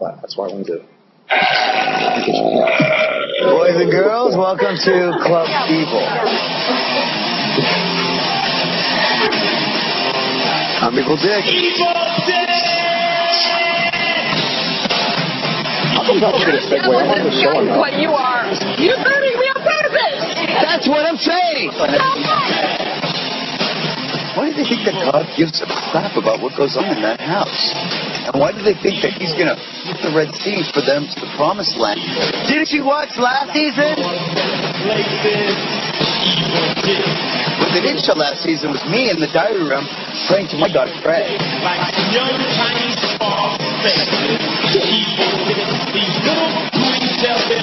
flat. That's why I wanted to. Boys and girls, welcome to Club Evil. I'm Evil Dick. How come that's going to segue? I'm on the show now. What you are. You're hurting me on purpose. That's what I'm saying. Why do they think that God gives a crap about what goes on in that house? And why do they think that he's going to flip the Red Sea for them to the Promised Land? Didn't you watch last season? What they didn't show last season was me in the diary room praying to my God, Fred. Why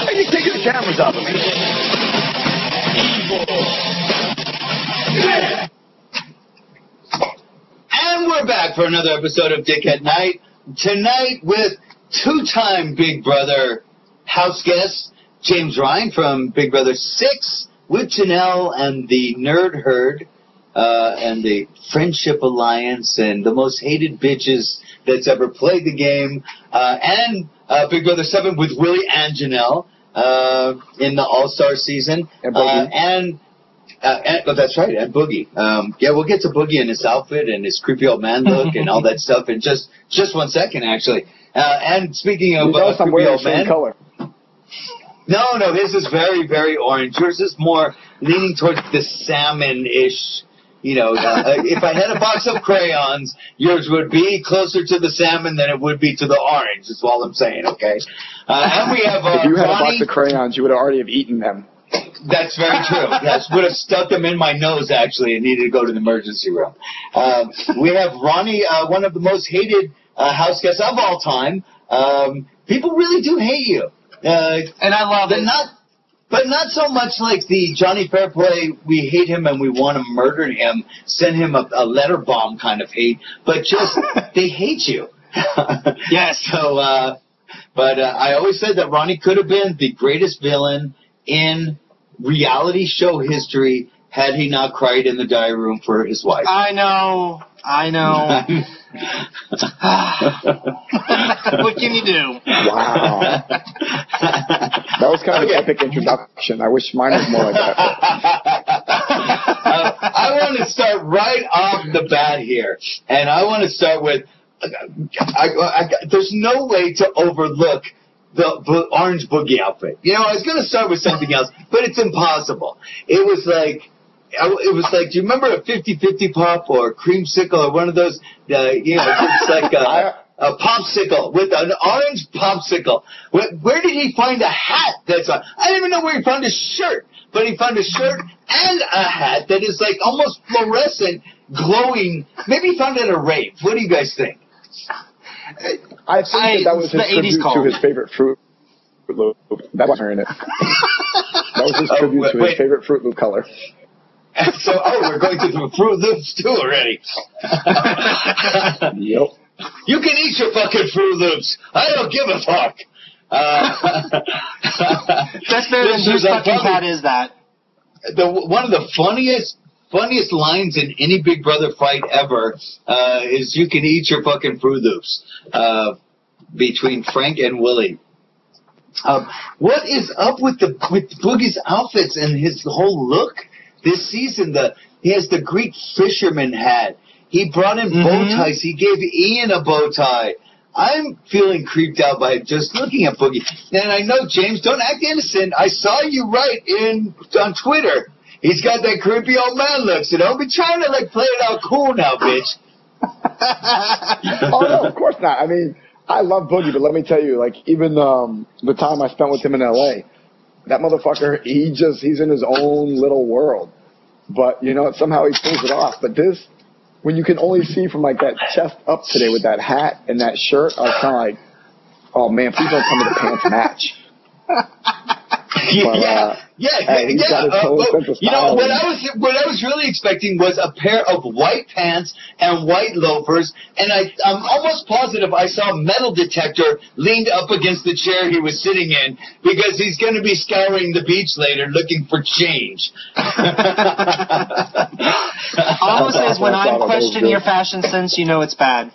are you taking the cameras off of me? And we're back for another episode of Dick at Night. Tonight with two-time Big Brother house guest, James Ryan from Big Brother 6, with Janelle and the Nerd Herd, and the Friendship Alliance, and the most hated bitches that's ever played the game, and Big Brother 7 with Willie and Janelle in the All-Star season, and that's right, and Boogie. Yeah, we'll get to Boogie and his outfit and his creepy old man look and all that stuff in just 1 second, actually. And speaking of creepy old man, color. No, his is very, very orange. Yours is more leaning towards the salmon-ish. You know, if I had a box of crayons, yours would be closer to the salmon than it would be to the orange. Is all I'm saying. Okay. And we have if you had Ronnie. A box of crayons, you would already have eaten them. That's very true. Yes, would have stuck them in my nose, actually, and needed to go to the emergency room. We have Ronnie, one of the most hated house guests of all time. People really do hate you. And I love it. But not so much like the Johnny Fairplay, we hate him and we want to murder him, send him a letter bomb kind of hate, but just they hate you. Yes. So, but I always said that Ronnie could have been the greatest villain in reality show history had he not cried in the diary room for his wife. I know. What can you do? Wow. That was kind of an epic introduction. I wish mine was more like that. I want to start right off the bat here. And I want to start with, there's no way to overlook the orange boogie outfit. You know, I was going to start with something else, but it's impossible. It was like, do you remember a 50-50 pop or a creamsicle or one of those, it's like a popsicle with an orange popsicle. Where did he find a hat that's on? I don't even know where he found a shirt, but he found a shirt and a hat that is like almost fluorescent, glowing. Maybe he found it at a rave. What do you guys think? I think that was his tribute to his favorite Fruit Loop. That wasn't hearing it. That was his tribute to his favorite Fruit Loop color. So, we're going to the Fruit Loops too already. Yep. You can eat your fucking Fruit Loops. I don't give a fuck. That's better than whose fucking cat is that? One of the funniest lines in any Big Brother fight ever is "You can eat your fucking Fruit Loops" between Frank and Willie. What is up with Boogie's outfits and his whole look this season? He has the Greek fisherman hat. He brought in bow ties. He gave Ian a bow tie. I'm feeling creeped out by just looking at Boogie. And I know, James, don't act innocent. I saw you write on Twitter. He's got that creepy old man look, so don't be trying to play it out cool now, bitch. Oh no, of course not. I mean, I love Boogie, but let me tell you, even the time I spent with him in LA, that motherfucker, he's in his own little world. But somehow he pulls it off. But this, when you can only see from that chest up today with that hat and that shirt, I was kind of like, oh man, please don't tell me the pants match. But, he's got his whole sense of style. What I was really expecting was a pair of white pants and white loafers, and I'm almost positive I saw a metal detector leaned up against the chair he was sitting in, because he's going to be scouring the beach later looking for change. All it says when I'm questioning your fashion sense, you know it's bad.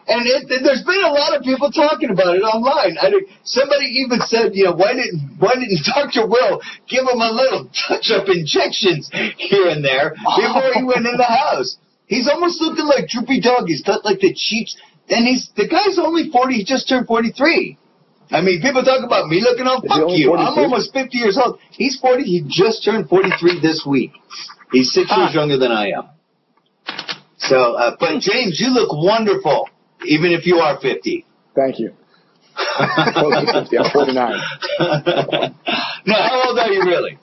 And there's been a lot of people talking about it online. Somebody even said, why didn't Dr. Will give him a little touch-up injections here and there before he went in the house? He's almost looking like Droopy Dog. He's got like the cheeks, and the guy's only 40. He just turned 43. I mean, people talk about me looking old. Fuck you. 43? I'm almost 50 years old. He's 40. He just turned 43 this week. He's 6 years younger than I am. So, but James, you look wonderful, even if you are 50. Thank you. Close to 50. I'm 49. No, how old are you really?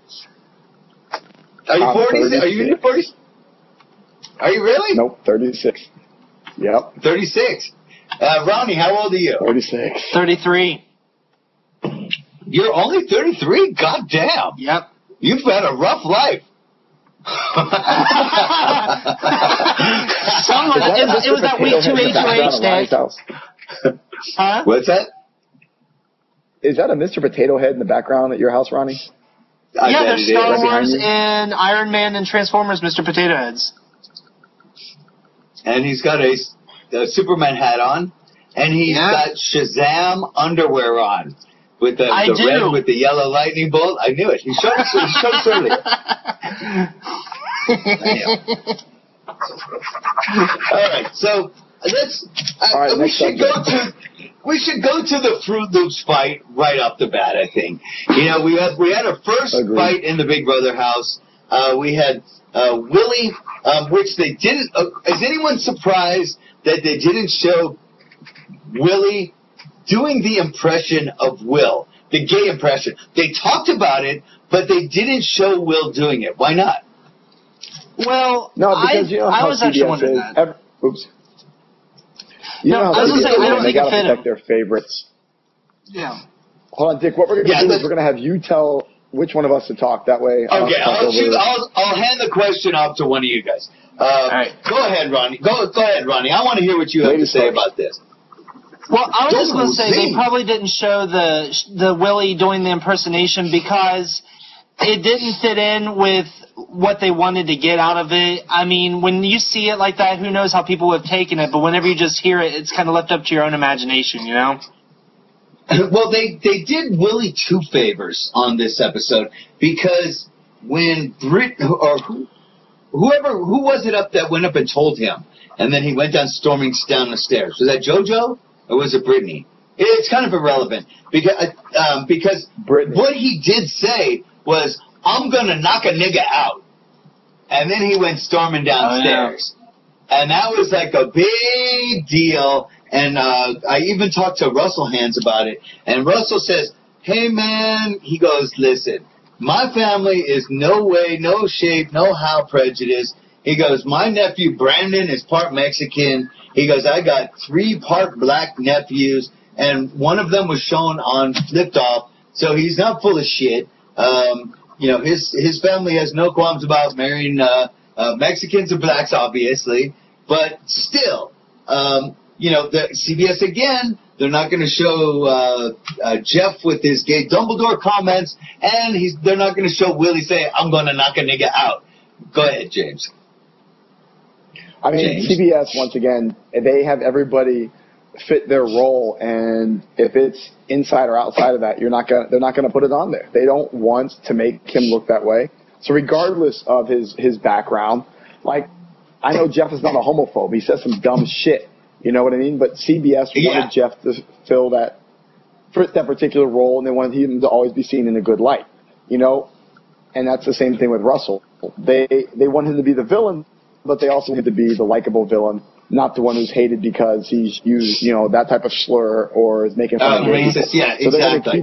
Are you 40s? Are you in your 40s? Are you really? Nope, 36. Yep. 36. Ronnie, how old are you? 36. 33. You're only 33? God damn. Yep. You've had a rough life. It was that week 2 HOH day. Huh? What's that? Is that a Mr. Potato Head in the background at your house, Ronnie? Yeah, there's Star Wars and Iron Man and Transformers, Mr. Potato Heads. And he's got a Superman hat on, and he's got Shazam underwear on. With the red with the yellow lightning bolt. I knew it. He showed us earlier. All right, so we should go to the Fruit Loops fight right off the bat. I think we had our first fight in the Big Brother house. We had Willie, which they didn't. Is anyone surprised that they didn't show Willie doing the impression of Will, the gay impression? They talked about it, but they didn't show Will doing it. Why not? Well, no, because I was actually wondering that. Oops. I don't think they got to it fit protect their favorites. Yeah. Hold on, Dick. What we're going to do is we're going to have you tell which one of us to talk. That way. Okay, I'll hand the question off to one of you guys. All right. Go ahead, Ronnie. Go ahead, Ronnie. I want to hear what you have to say about this. Well, I was just going to say they probably didn't show the Willie doing the impersonation because it didn't fit in with what they wanted to get out of it. I mean, when you see it like that, who knows how people have taken it, but whenever you just hear it, it's kind of left up to your own imagination, you know? Well, they did Willie two favors on this episode because when who was it that went up and told him, and then he went storming down the stairs? Was that JoJo? Or was it Brittany? It's kind of irrelevant because what he did say was, "I'm gonna knock a nigga out," and then he went storming downstairs, and that was like a big deal. And I even talked to Russell Hands about it, and Russell says, "Hey man," he goes, "listen, my family is no way, no shape, no how prejudiced." He goes, "My nephew Brandon is part Mexican." He goes, "I got 3 part black nephews, and one of them was shown on Flipped Off, so he's not full of shit. His family has no qualms about marrying Mexicans and blacks, obviously, but still, the CBS again, they're not going to show Jeff with his gay Dumbledore comments, and they're not going to show Willie say, 'I'm going to knock a nigga out.'" Go ahead, James. I mean, CBS, once again, they have everybody fit their role, and if it's inside or outside of that, they're not gonna put it on there. They don't want to make him look that way. So regardless of his background, like, I know Jeff is not a homophobe. He says some dumb shit. You know what I mean? But CBS wanted Jeff to fill that particular role, and they wanted him to always be seen in a good light. And that's the same thing with Russell. They want him to be the villain, but they also want him to be the likable villain, not the one who's hated because he's used, that type of slur or is making fun of him. Racist, yeah, so exactly.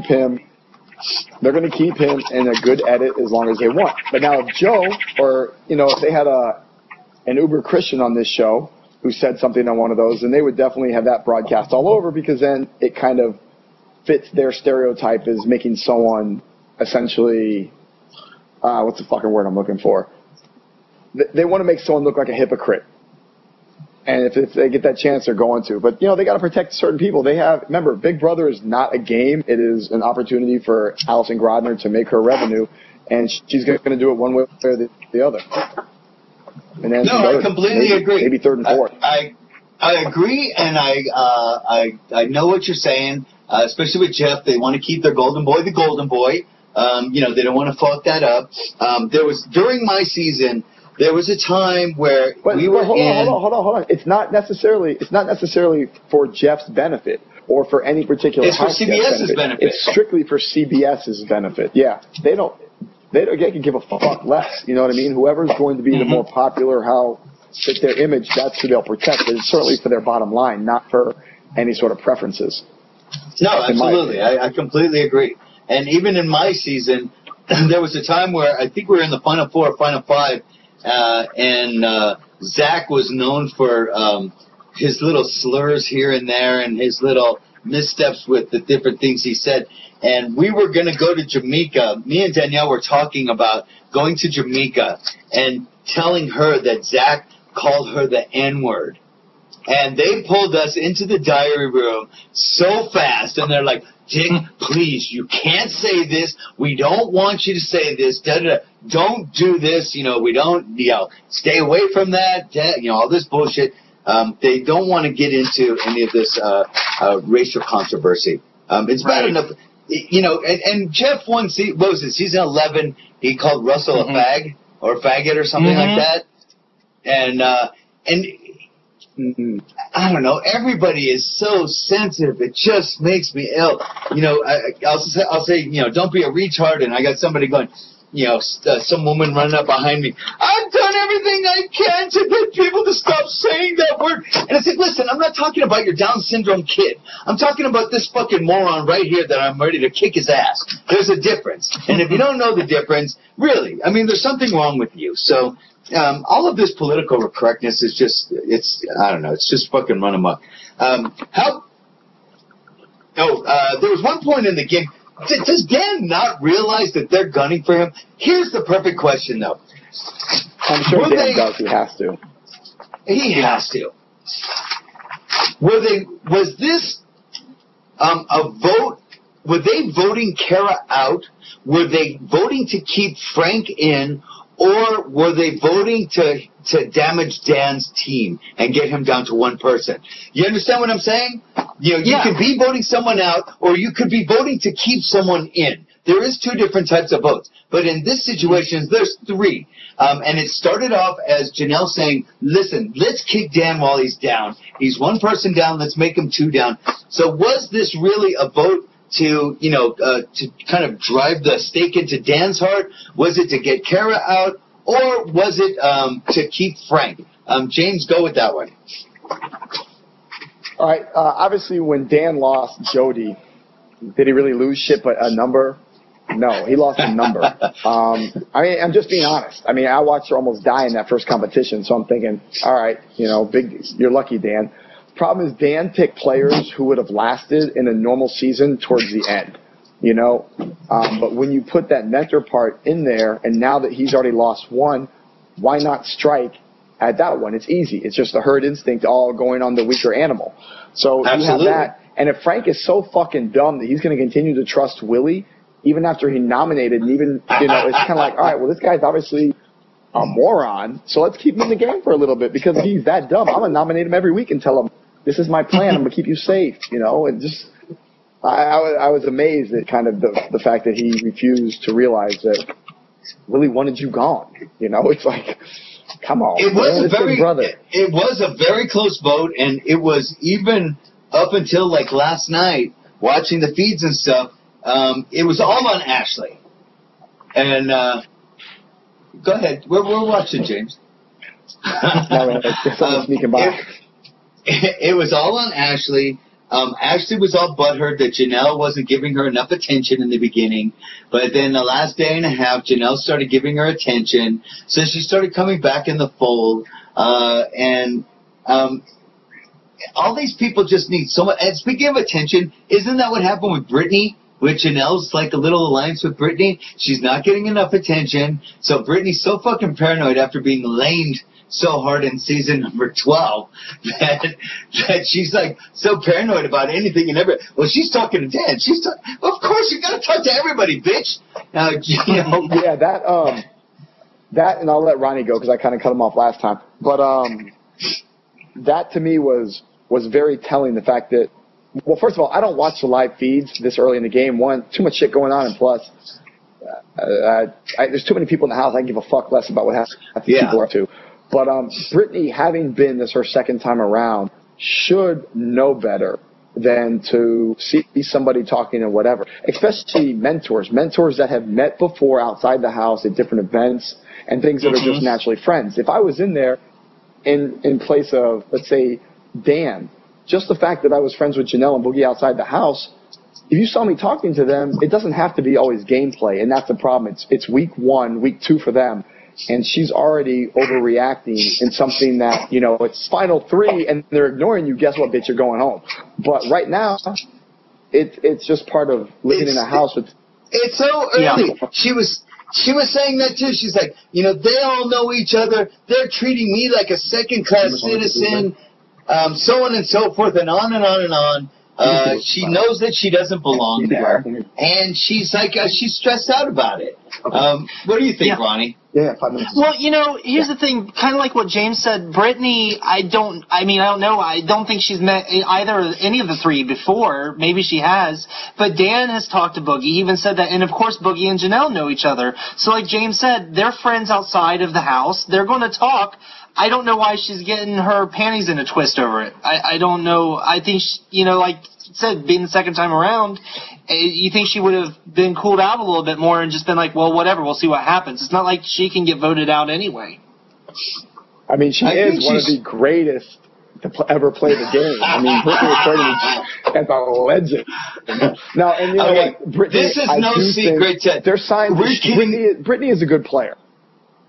They're going to keep him in a good edit as long as they want. But now if Joe, or, if they had an uber Christian on this show who said something on one of those, then they would definitely have that broadcast all over, because then it kind of fits their stereotype as making someone essentially, what's the fucking word I'm looking for? They want to make someone look like a hypocrite. And if they get that chance, they're going to. But, they got to protect certain people. Remember, Big Brother is not a game. It is an opportunity for Allison Grodner to make her revenue, and she's going to do it one way or the other. And then I completely agree. Maybe third and fourth. I I agree, and I know what you're saying, especially with Jeff. They want to keep their golden boy the golden boy. They don't want to fuck that up. During my season, there was a time where hold on. It's not necessarily for Jeff's benefit or for any particular. It's for CBS's benefit. It's strictly for CBS's benefit. Yeah, they can give a fuck less. You know what I mean? Whoever's going to be the more popular, how fit their image, that's who they'll protect. It's certainly for their bottom line, not for any sort of preferences. No, absolutely. I completely agree. And even in my season, there was a time where I think we were in the Final Four or Final Five, and Zach was known for his little slurs here and there and his little missteps with the different things he said. And we were going to go to Jamaica. Me and Danielle were talking about going to Jamaica and telling her that Zach called her the N-word. And they pulled us into the diary room so fast, and they're like, Dick, please, you can't say this. We don't want you to say this. Don't do this. We don't, stay away from that. All this bullshit. They don't want to get into any of this racial controversy. It's bad enough. And Jeff won, what was it, season 11, he called Russell a fag or a faggot or something like that. And I don't know, everybody is so sensitive, it just makes me ill. I'll say, don't be a retard, and I got somebody going, some woman running up behind me, I've done everything I can to get people to stop saying that word. And I said, listen, I'm not talking about your Down syndrome kid. I'm talking about this fucking moron right here that I'm ready to kick his ass. There's a difference. And if you don't know the difference, really, there's something wrong with you. So all of this political correctness is just, I don't know, it's just fucking run amok. There was one point in the game. Does Dan not realize that they're gunning for him? Here's the perfect question, though. I'm sure Dan does. He has to. He has to. Was this a vote? Were they voting Kara out? Were they voting to keep Frank in? Or were they voting to damage Dan's team and get him down to one person? You understand what I'm saying? You could be voting someone out, or you could be voting to keep someone in. There is two different types of votes. But in this situation, there's three. And it started off as Janelle saying, listen, let's kick Dan while he's down. He's one person down, let's make him two down. So was this really a vote to kind of drive the stake into Dan's heart? Was it to get Kara out, or was it to keep Frank? James, go with that one. All right. Obviously, when Dan lost Jody, did he really lose shit but a number? No, he lost a number. I'm just being honest. I watched her almost die in that first competition, so I'm thinking, all right, you're lucky, Dan. Problem is, Dan picked players who would have lasted in a normal season towards the end, But when you put that mentor part in there, and now that he's already lost one, why not strike at that one? It's easy. It's just the herd instinct all going on the weaker animal. So absolutely. You have that. And if Frank is so fucking dumb that he's going to continue to trust Willie, even after he nominated, and even, it's kind of like, all right, well, this guy's obviously a moron, so let's keep him in the game for a little bit, because if he's that dumb, I'm going to nominate him every week and tell him, this is my plan. I'm going to keep you safe, and just I was amazed at kind of the fact that he refused to realize that Willie wanted you gone. It's like, come on. It was a very close vote, and it was even up until like last night, watching the feeds and stuff, it was all on Ashley. And go ahead. We're watching, James. No, someone's sneaking by. It was all on Ashley. Ashley was all butthurt that Janelle wasn't giving her enough attention in the beginning. But then the last day and a half, Janelle started giving her attention. So she started coming back in the fold. And all these people just need so much. And speaking of attention, isn't that what happened with Brittany? With Janelle's like a little alliance with Brittany? She's not getting enough attention. So Brittany's so fucking paranoid after being lamed so hard in season number 12 that she's like so paranoid about anything and everything. Well, she's talking to Dan. Of course, you got to talk to everybody, bitch. Yeah, that, and I'll let Ronnie go because I kind of cut him off last time. But that to me was very telling. The fact that, well, first of all, I don't watch the live feeds this early in the game. One, too much shit going on, and plus, there's too many people in the house. I can give a fuck less about what half the people are up to. But Brittany, having been this her second time around, should know better than to see somebody talking or whatever, especially mentors that have met before outside the house at different events and things that are just naturally friends. If I was in there in place of, let's say, Dan, just the fact that I was friends with Janelle and Boogie outside the house, if you saw me talking to them, it doesn't have to be always gameplay, and that's the problem. It's week 1, week 2 for them, and she's already overreacting in something that, you know, it's final 3, and they're ignoring you. Guess what, bitch? You're going home. But right now, it's just part of living in a house with. It's so early. Yeah. She was saying that too. She's like, you know, they all know each other. They're treating me like a second-class citizen, so on and so forth, and on and on and on. She knows that she doesn't belong there, and she's like, she's stressed out about it. What do you think, Ronnie? Yeah, 5 minutes. Well, you know, here's the thing, kind of like what James said, Brittany, I don't know, I don't think she's met any of the 3 before. Maybe she has, but Dan has talked to Boogie. He even said that, and of course Boogie and Janelle know each other. So like James said, they're friends outside of the house. They're going to talk. I don't know why she's getting her panties in a twist over it. I don't know. I think, you know, like you said, being the second time around, you think she would have been cooled out a little bit more and just been like, well, whatever, we'll see what happens. It's not like she can get voted out anyway. I mean, she is one of the greatest to ever play the game. I mean, Brittany is a legend. Now, and you know what? Brittany, this is no secret. They're signed. Brittany is a good player.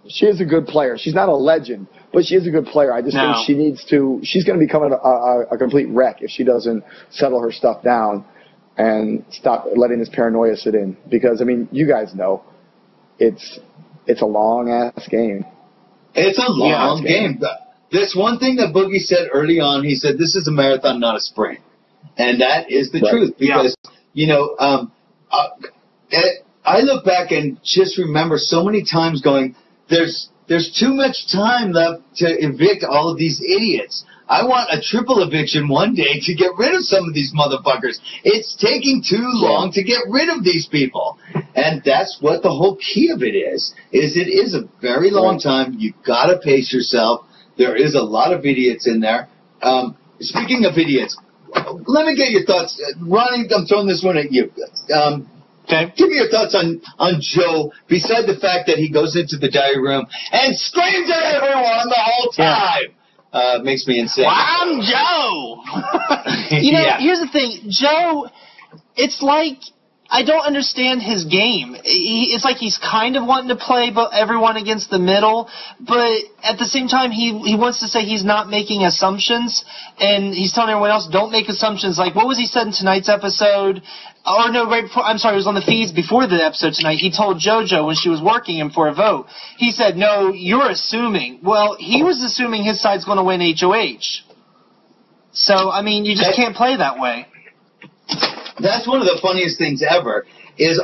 She is a good player. She's not a legend, but she is a good player. I just think she needs to. She's going to become a complete wreck if she doesn't settle her stuff down and stop letting this paranoia sit in. Because I mean, you guys know, it's a long ass game. It's a long game. There's one thing that Boogie said early on. He said, "This is a marathon, not a sprint," and that is the truth. Because you know, I look back and just remember so many times going, There's too much time left to evict all of these idiots. I want a triple eviction one day to get rid of some of these motherfuckers. It's taking too long to get rid of these people. And that's what the whole key of it is it is a very long time. You've got to pace yourself. There is a lot of idiots in there. Speaking of idiots, let me get your thoughts. Ronnie, I'm throwing this one at you. Okay. Give me your thoughts on Joe, beside the fact that he goes into the diary room and screams at everyone the whole time. Makes me insane. Well, I'm Joe. You know, here's the thing. Joe, it's like, I don't understand his game. It's like he's kind of wanting to play everyone against the middle, but at the same time, he wants to say he's not making assumptions, and he's telling everyone else, don't make assumptions. Like, what was he said in tonight's episode? Or no, right before, I'm sorry, it was on the feeds before the episode tonight. He told JoJo when she was working him for a vote, he said, no, you're assuming. Well, he was assuming his side's going to win HOH. So, I mean, you just can't play that way. That's one of the funniest things ever, is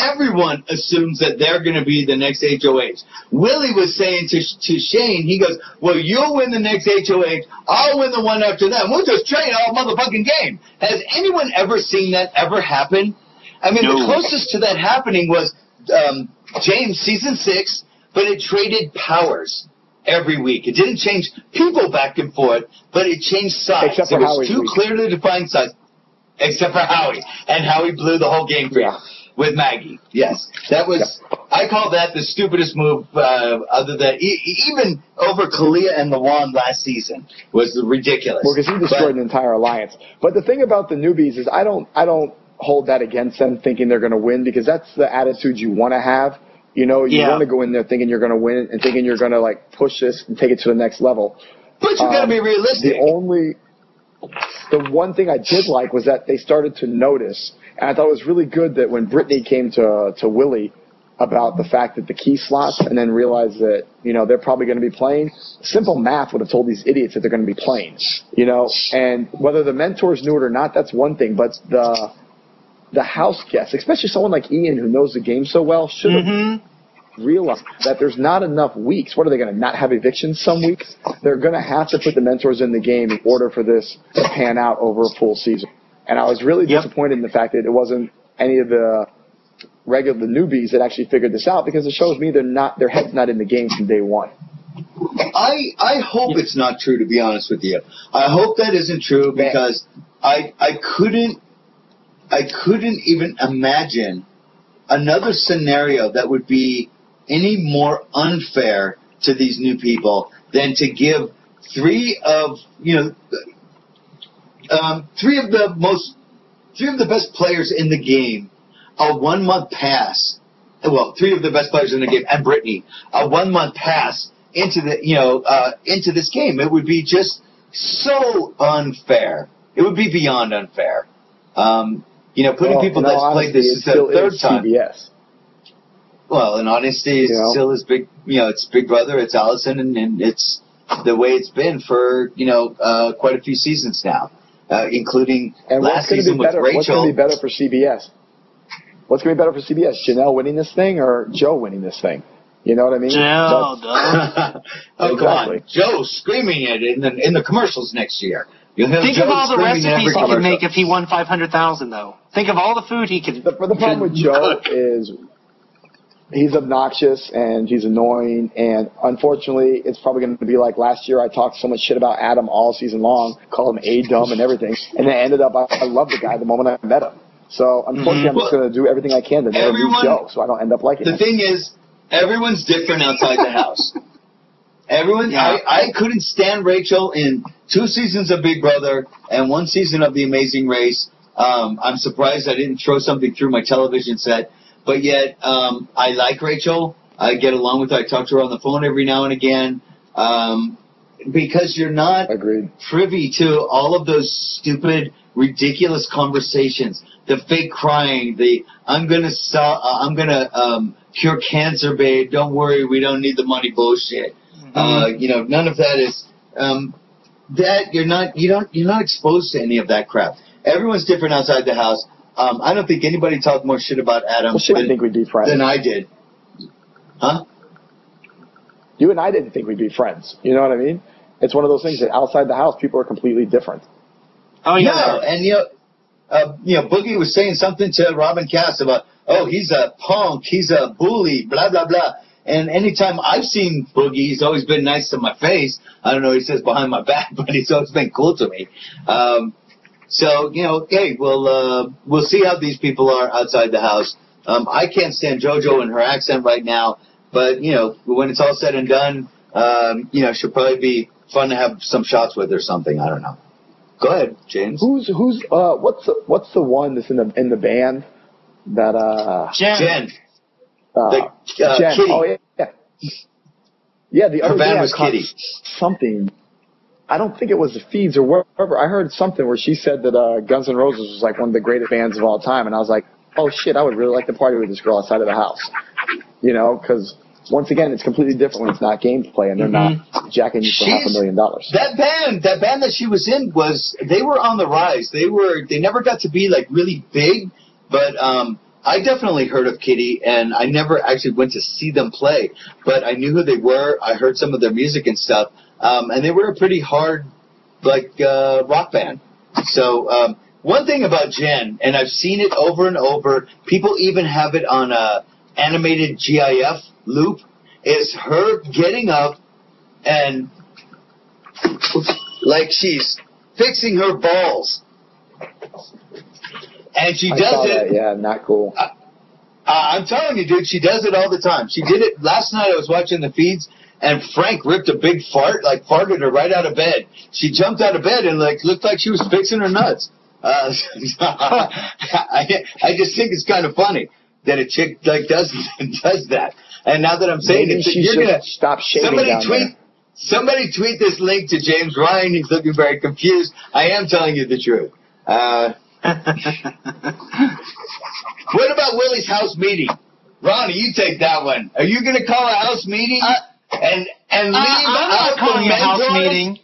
everyone assumes that they're going to be the next HOH. Willie was saying to Shane, he goes, well, you'll win the next HOH, I'll win the one after that. We'll just trade all motherfucking game. Has anyone ever seen that ever happen? I mean, the closest to that happening was James season 6, but it traded powers every week. It didn't change people back and forth, but it changed sides. It was too clearly defined sides. Except for Howie. And Howie blew the whole game for you with Maggie. Yes. That was, I call that the stupidest move, other than, even over Kalia and Lawan last season was ridiculous. Well, because he destroyed an entire alliance. But the thing about the newbies is I don't hold that against them thinking they're going to win, because that's the attitude you want to have. You know, you want to go in there thinking you're going to win and thinking you're going to, like, push this and take it to the next level. But you got to be realistic. The one thing I did like was that they started to notice, and I thought it was really good that when Brittany came to Willie about the fact that the key slots, and then realized that, you know, they're probably going to be playing, simple math would have told these idiots that they're going to be playing, you know, and whether the mentors knew it or not, that's one thing, but the house guests, especially someone like Ian who knows the game so well, should have realize that there's not enough weeks. What are they going to not have evictions some weeks? They're going to have to put the mentors in the game in order for this to pan out over a full season. And I was really disappointed in the fact that it wasn't any of the newbies that actually figured this out, because it shows me their head's not in the game from day one. I hope it's not true, to be honest with you. I hope that isn't true, because I couldn't even imagine another scenario that would be any more unfair to these new people than to give three of the best players in the game a 1 month pass. Well, three of the best players in the game and Brittany a 1 month pass into this game. It would be just so unfair. It would be beyond unfair. Putting people that's played this is the third time. CBS. Well, in honesty, it still is big. It's Big Brother, it's Allison, and it's the way it's been for quite a few seasons now, including last season with Rachel. What's going to be better for CBS? What's going to be better for CBS? Janelle winning this thing or Joe winning this thing? You know what I mean? Janelle, oh, come on. Joe screaming it in the commercials next year. Think of all the recipes he could make if he won $500,000, though. Think of all the food he could. The problem with Joe is he's obnoxious and he's annoying, and unfortunately, it's probably going to be like last year. I talked so much shit about Adam all season long, called him A-dumb and everything, and then ended up I loved the guy the moment I met him. So unfortunately, I'm just going to do everything I can to never meet Joe, so I don't end up liking him. The thing is, everyone's different outside the house. I couldn't stand Rachel in 2 seasons of Big Brother and 1 season of The Amazing Race. I'm surprised I didn't throw something through my television set, but yet I like Rachel. I get along with her. I talk to her on the phone every now and again, because you're not privy to all of those stupid, ridiculous conversations, the fake crying, the I'm gonna cure cancer, babe. Don't worry, we don't need the money bullshit. None of that is you're not exposed to any of that crap. Everyone's different outside the house. I don't think anybody talked more shit about Adam than I did. Huh? You and I didn't think we'd be friends. You know what I mean? It's one of those things that outside the house, people are completely different. Oh yeah. No, and Boogie was saying something to Robin Cass about, he's a punk, he's a bully, blah blah blah. And anytime I've seen Boogie, he's always been nice to my face. I don't know what he says behind my back, but he's always been cool to me. Hey, we'll see how these people are outside the house. I can't stand JoJo and her accent right now, but, when it's all said and done, she'll probably be fun to have some shots with or something. I don't know. Go ahead, James. What's the one that's in the band that, Jen. Jen. Kitty. Oh, yeah. Yeah, the other band day was I caught Kitty. something. I don't think it was the feeds or wherever. I heard something where she said that Guns N' Roses was like one of the greatest bands of all time, and I was like, oh shit, I would really like to party with this girl outside of the house. Because once again, it's completely different when it's not gameplay and they're not jacking you for $500,000. That band that she was in they were on the rise. They never got to be like really big, but I definitely heard of Kitty, and I never actually went to see them play, but I knew who they were. I heard some of their music and stuff, and they were a pretty hard, rock band. So one thing about Jen, and I've seen it over and over, people even have it on a animated GIF loop, is her getting up and like she's fixing her balls. And she does it. Yeah, not cool. I'm telling you, dude, she does it all the time. She did it last night. I was watching the feeds, and Frank ripped a big fart, farted her right out of bed. She jumped out of bed and looked like she was fixing her nuts. I just think it's kind of funny that a chick does that. And now that I'm saying maybe it, you're gonna stop shaving. Somebody tweet this link to James Ryan. He's looking very confused. I am telling you the truth. What about Willie's house meeting? Ronnie, you take that one. Are you going to call a house meeting and leave out calling the a house mentors? meeting?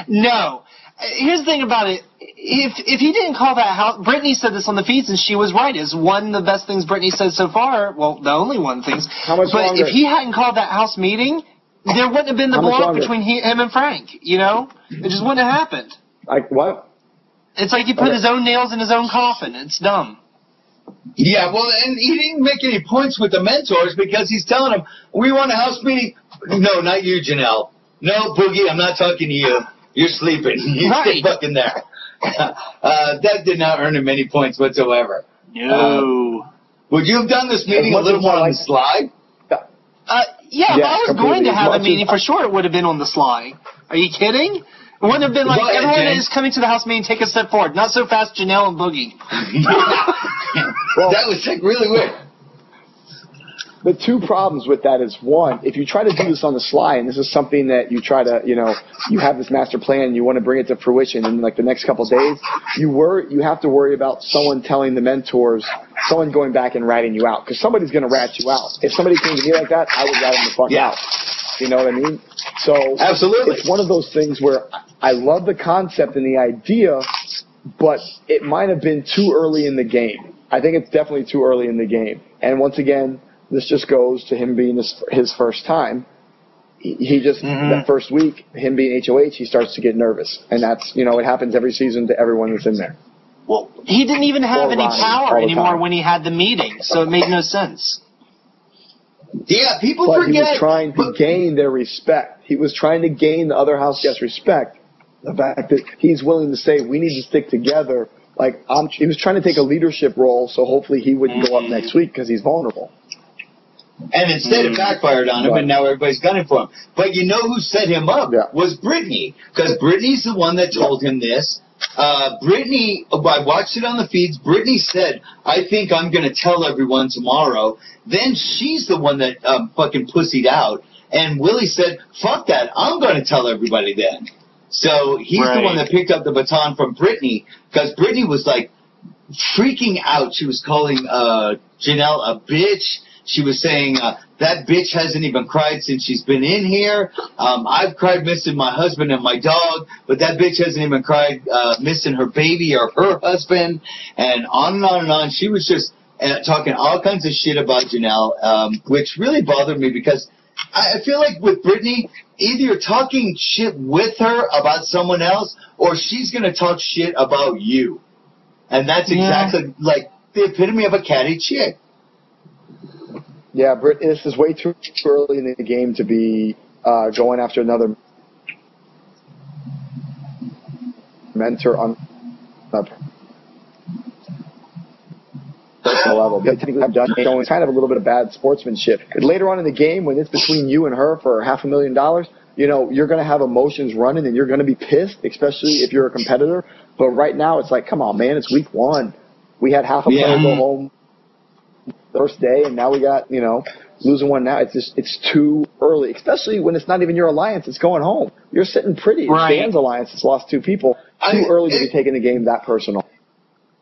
No. Here's the thing about it. if he didn't call that house, Brittany said this on the feeds, and she was right. It's one of the best things Brittany said so far. Well, the only one things. How much but longer? If he hadn't called that house meeting, there wouldn't have been the blow up between him and Frank. You know, it just wouldn't have happened. Like what? It's like he put his own nails in his own coffin. It's dumb. Yeah, well, and he didn't make any points with the mentors because he's telling them, we want a house meeting. No, not you, Janelle. No, Boogie, I'm not talking to you. You're sleeping. You stay fucking there. That did not earn him any points whatsoever. No. Would you have done this meeting a little more on the sly? Yeah, if I was going to have a meeting, for sure it would have been on the sly. Are you kidding? It wouldn't have been like, everyone is coming to the house meeting, take a step forward. Not so fast, Janelle and Boogie. Well, that was like really weird. The two problems with that is, one, if you try to do this on the sly, and this is something that you try to, you have this master plan and you want to bring it to fruition in like the next couple of days, you have to worry about someone telling the mentors, someone going back and ratting you out, because somebody's going to rat you out. If somebody came to me like that, I would rat them the fuck out. You know what I mean? So absolutely, it's one of those things where I love the concept and the idea, but it might have been too early in the game. I think it's definitely too early in the game. And once again, this just goes to him being his first time. He just, that first week, him being HOH, he starts to get nervous. And that's, it happens every season to everyone that's in there. Well, he didn't even have any power anymore when he had the meeting, so it made no sense. Yeah, people but forget. He was trying to gain their respect. He was trying to gain the other house guests' respect. The fact that he's willing to say, we need to stick together. He was trying to take a leadership role, so hopefully he wouldn't go up next week because he's vulnerable. And instead it backfired on him, and now everybody's gunning for him. But you know who set him up was Brittany, because Brittany's the one that told him this. Brittany, I watched it on the feeds. Brittany said, I think I'm going to tell everyone tomorrow. Then she's the one that fucking pussied out. And Willie said, fuck that. I'm going to tell everybody then. So he's the one that picked up the baton from Brittany, because Brittany was like freaking out. She was calling Janelle a bitch. She was saying, that bitch hasn't even cried since she's been in here. I've cried missing my husband and my dog, but that bitch hasn't even cried missing her baby or her husband, and on and on and on. She was just talking all kinds of shit about Janelle, which really bothered me because I feel like with Brittany, either you're talking shit with her about someone else or she's going to talk shit about you. And that's exactly like the epitome of a catty chick. Yeah, Britt, this is way too early in the game to be going after another mentor on a personal level. It's kind of a little bit of bad sportsmanship. Later on in the game, when it's between you and her for $500,000, you're going to have emotions running and you're going to be pissed, especially if you're a competitor. But right now, it's like, come on, man, it's week one. We had half a player go home first day, and now we got, losing one now. It's too early, especially when it's not even your alliance. It's going home. You're sitting pretty. It's Dan's alliance. It's lost two people. Too early to be taking the game that personal.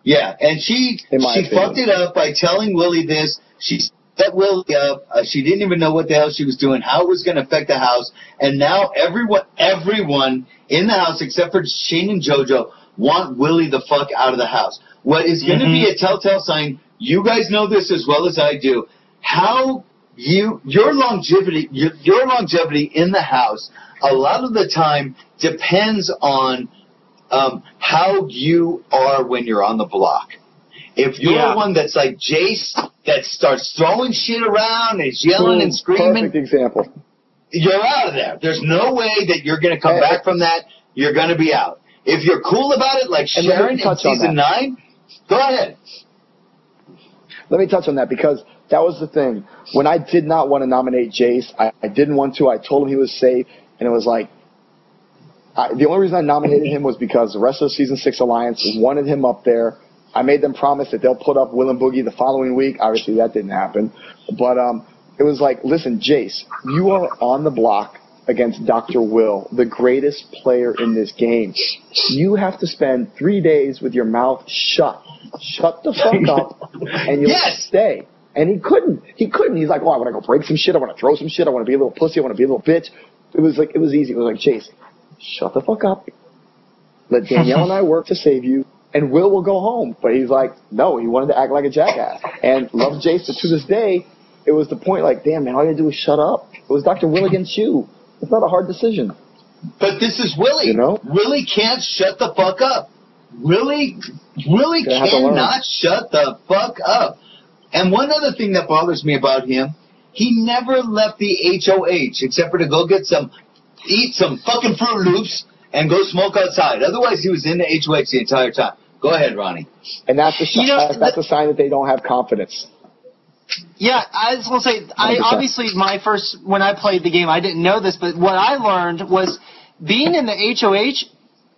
Yeah, and she fucked it up by telling Willie this. She set Willie up. She didn't even know what the hell she was doing, how it was going to affect the house. And now everyone in the house, except for Shane and JoJo, want Willie the fuck out of the house. What is going to be a telltale sign, you guys know this as well as I do, how your longevity in the house a lot of the time depends on how you are when you're on the block. If you're one that's like Jace, that starts throwing shit around and is yelling and screaming, perfect example. You're out of there. There's no way that you're going to come back from that. You're going to be out. If you're cool about it, like Sharon in season 9, go ahead. Let me touch on that, because that was the thing. When I did not want to nominate Jace, I didn't want to. I told him he was safe, and it was like, the only reason I nominated him was because the rest of the Season 6 Alliance wanted him up there. I made them promise that they'll put up Will and Boogie the following week. Obviously, that didn't happen. But it was like, listen, Jace, you are on the block against Dr. Will, the greatest player in this game. You have to spend 3 days with your mouth shut. Shut the fuck up, and you'll stay. And he couldn't. He's like, I want to go break some shit. I want to throw some shit. I want to be a little pussy. I want to be a little bitch. It was easy. It was like, Chase, shut the fuck up. let Danielle and I work to save you, and Will go home. But he's like, no, he wanted to act like a jackass. And loves Jace, but to this day, it was the point like, damn, man, all you gotta do is shut up. It was Dr. Will against you. It's not a hard decision. But this is Willie. You know? Willie can't shut the fuck up. Willie cannot shut the fuck up. And one other thing that bothers me about him, he never left the HOH except for to go eat some fucking Fruit Loops and go smoke outside. Otherwise, he was in the HOH the entire time. Go ahead, Ronnie. And that's a sign that they don't have confidence. Yeah, I was going to say, obviously when I played the game, I didn't know this, but what I learned was being in the HOH,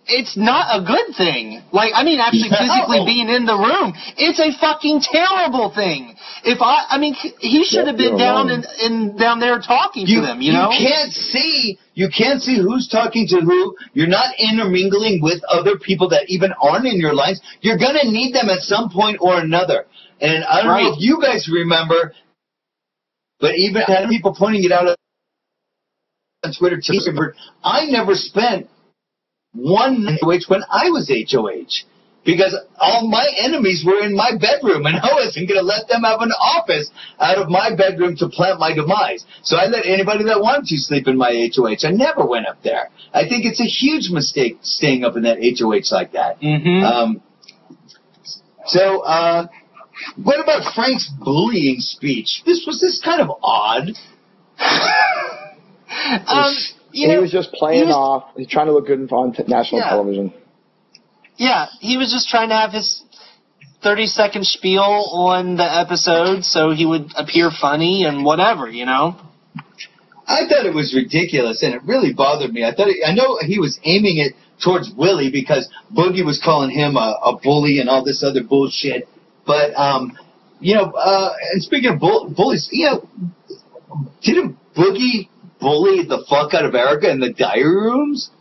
it's not a good thing. Like, I mean, actually physically being in the room, it's a fucking terrible thing. He should have been down there talking to them, you know? You can't see who's talking to who. You're not intermingling with other people that even aren't in your lives. You're going to need them at some point or another. And I don't know if you guys remember, but even had people pointing it out on Twitter, I never spent one HOH when I was HOH because all my enemies were in my bedroom, and I wasn't going to let them have an office out of my bedroom to plant my demise. So I let anybody that wanted to sleep in my HOH. I never went up there. I think it's a huge mistake staying up in that HOH like that. Mm-hmm. What about Frank's bullying speech? This was kind of odd. He was just playing off. He's trying to look good on national television. Yeah, he was just trying to have his 30-second spiel on the episode so he would appear funny and whatever, you know? I thought it was ridiculous, and it really bothered me. I know he was aiming it towards Willie because Boogie was calling him a bully and all this other bullshit. But, and speaking of bullies, didn't Boogie bully the fuck out of Erica in the diary rooms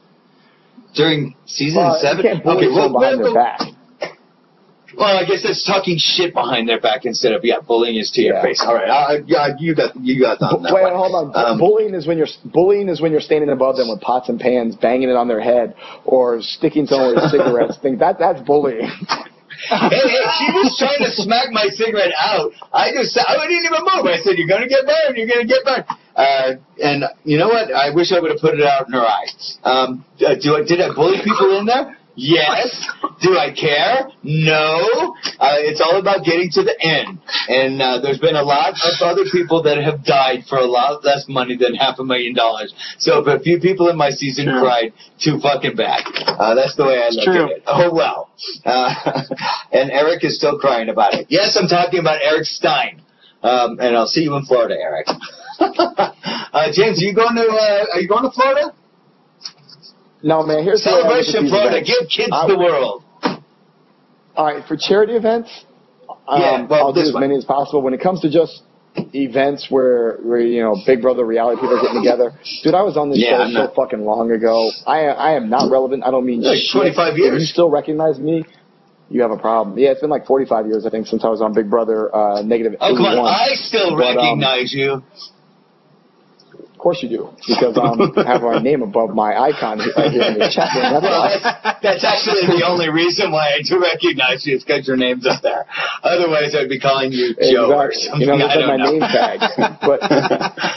during season 7? You can't bully behind their back. Well, I guess that's talking shit behind their back instead of bullying is to your face. All right, you got on that. Wait, hold on. Bullying is when you're standing above them with pots and pans, banging it on their head, or sticking someone with cigarettes. That's bullying. Hey, she was trying to smack my cigarette out. I didn't even move. I said, "You're gonna get burned. You're gonna get burned." And you know what? I wish I would have put it out in her eye. Did I bully people in there? Yes. Do I care? No. It's all about getting to the end. And there's been a lot of other people that have died for a lot less money than $500,000. So if a few people in my season cried, too fucking bad. That's the way I look at it. Oh, well. And Eric is still crying about it. Yes, I'm talking about Eric Stein. And I'll see you in Florida, Eric. James, are you going to Florida? No, man. Here's Celebration Florida. Give kids the world. All right, for charity events, I'll do as many as possible. When it comes to just events where Big Brother reality people are getting together, dude, I was on this show so fucking long ago. I am not relevant. I don't mean like 25 years. If you still recognize me, you have a problem. Yeah, it's been like 45 years, I think, since I was on Big Brother -81. Oh, come on. I still recognize you. Of course you do, because I have my name above my icon here in the chat room. That's actually the only reason why I do recognize you is because your name's up there. Otherwise, I'd be calling you Joe or something. That's my name tag. But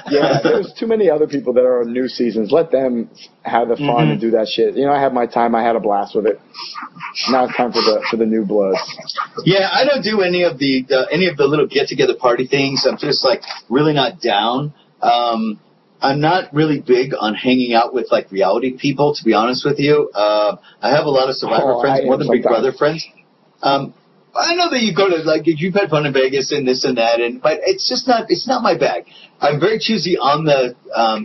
yeah, there's too many other people that are on new seasons. Let them have the fun and do that shit. I had my time. I had a blast with it. Now it's time for the new bloods. Yeah, I don't do any of the little get together party things. I'm just like really not down. I'm not really big on hanging out with like reality people, to be honest with you. I have a lot of Survivor friends, more than Big Brother friends. I know that you go to you've had fun in Vegas and this and that, but it's not my bag. I'm very choosy on the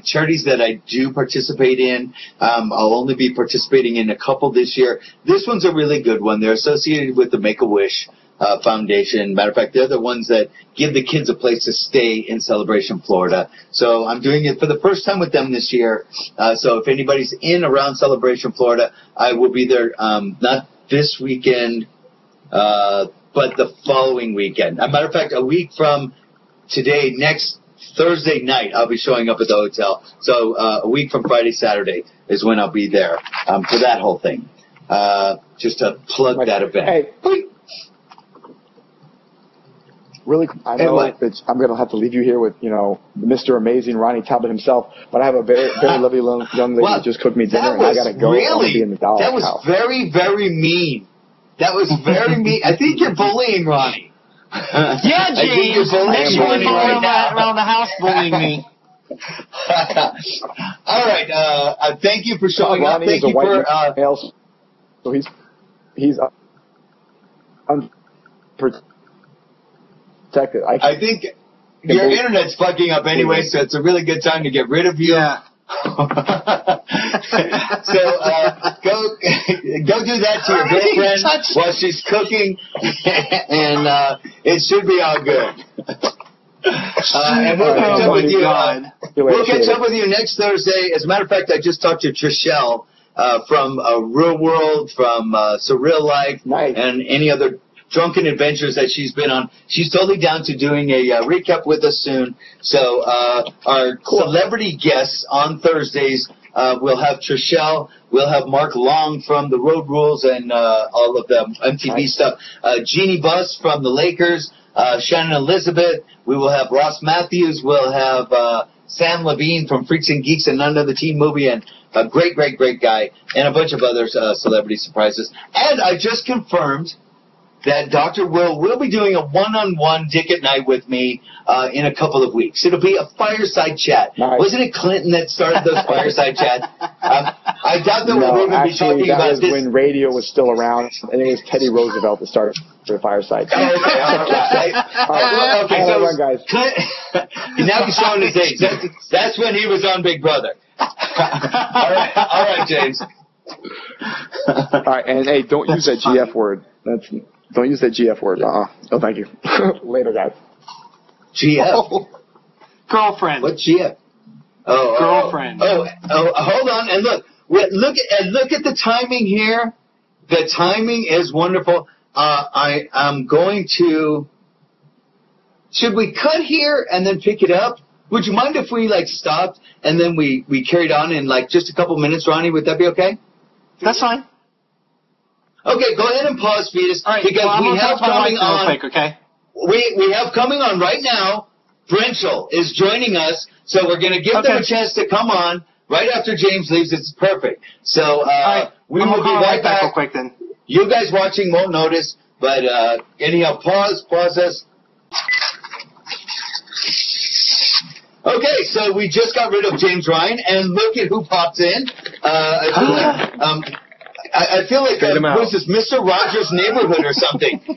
charities that I do participate in. I'll only be participating in a couple this year. This one's a really good one. They're associated with the Make-A-Wish Foundation. Matter of fact, they're the ones that give the kids a place to stay in Celebration, Florida. So I'm doing it for the first time with them this year. So if anybody's in around Celebration, Florida, I will be there not this weekend, but the following weekend. As a matter of fact, a week from today, next Thursday night, I'll be showing up at the hotel. So a week from Friday, Saturday is when I'll be there for that whole thing. just to plug that event. Hey. Really, I know that I'm going to have to leave you here with, Mr. Amazing Ronnie Talbot himself, but I have a very, very lovely young lady who just cooked me dinner, and I got to go. Really? Be in the that was house. very, very mean. That was very mean. I think you're bullying Ronnie. Yeah, James. Next you running around the house bullying me. All right. Thank you for showing up. Thank you for. Male, so he's unprotected. I think your internet's fucking up anyway, so it's a really good time to get rid of you. Yeah. So go do that to your girlfriend while she's cooking, and it should be all good. And we'll catch up with you. We'll catch up with you next Thursday. As a matter of fact, I just talked to Trishelle from Real World, from Surreal Life, and any other drunken adventures that she's been on. She's totally down to doing a recap with us soon. So our celebrity guests on Thursdays, we'll have Trishelle, we'll have Mark Long from the Road Rules and all of the MTV stuff, Jeannie Buss from the Lakers, Shannon Elizabeth, we will have Ross Matthews, we'll have Sam Levine from Freaks and Geeks and Another Teen Movie, and a great guy, and a bunch of other celebrity surprises. And I just confirmed that Dr. Will be doing a one-on-one Dick at Night with me in a couple of weeks. It'll be a fireside chat. Nice. Wasn't it Clinton that started those fireside chats? I doubt that we'll even be talking about this. When radio was still around, and it was Teddy Roosevelt that started the fireside chat. Okay, so guys. Now he's showing his age. That's when he was on Big Brother. All right, James. All right, and hey, don't use that GF word. Don't use that GF word. Oh, thank you. Later, guys. GF? Girlfriend. What GF? Girlfriend. Oh, hold on. And look at the timing here. The timing is wonderful. I'm going to... Should we cut here and then pick it up? Would you mind if we, stopped and then we carried on in, just a couple minutes, Ronnie? Would that be okay? That's fine. Okay, go ahead and pause, Fetus, right, because we have coming on. Real quick, okay? We have coming on right now. Brenchel is joining us, so we're going to give them a chance to come on right after James leaves. It's perfect. So we will be right back. Real quick, then. You guys watching won't notice, but anyhow, pause us. Okay, so we just got rid of James Ryan, and look at who pops in. I feel like what's this, Mr. Rogers' Neighborhood or something. I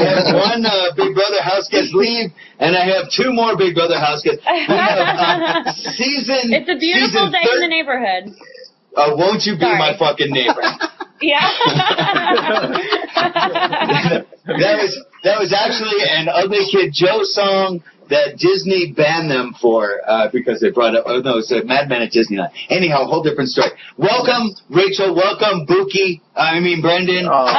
have one Big Brother house guest leave, and I have two more Big Brother house guests. We have It's a beautiful day in the neighborhood. Won't you be my fucking neighbor? Yeah. that was actually an Ugly Kid Joe song that Disney banned them for because they brought up, it's a Mad Men at Disneyland. Anyhow, whole different story. Welcome, Rachel. Welcome, Brendan. It's all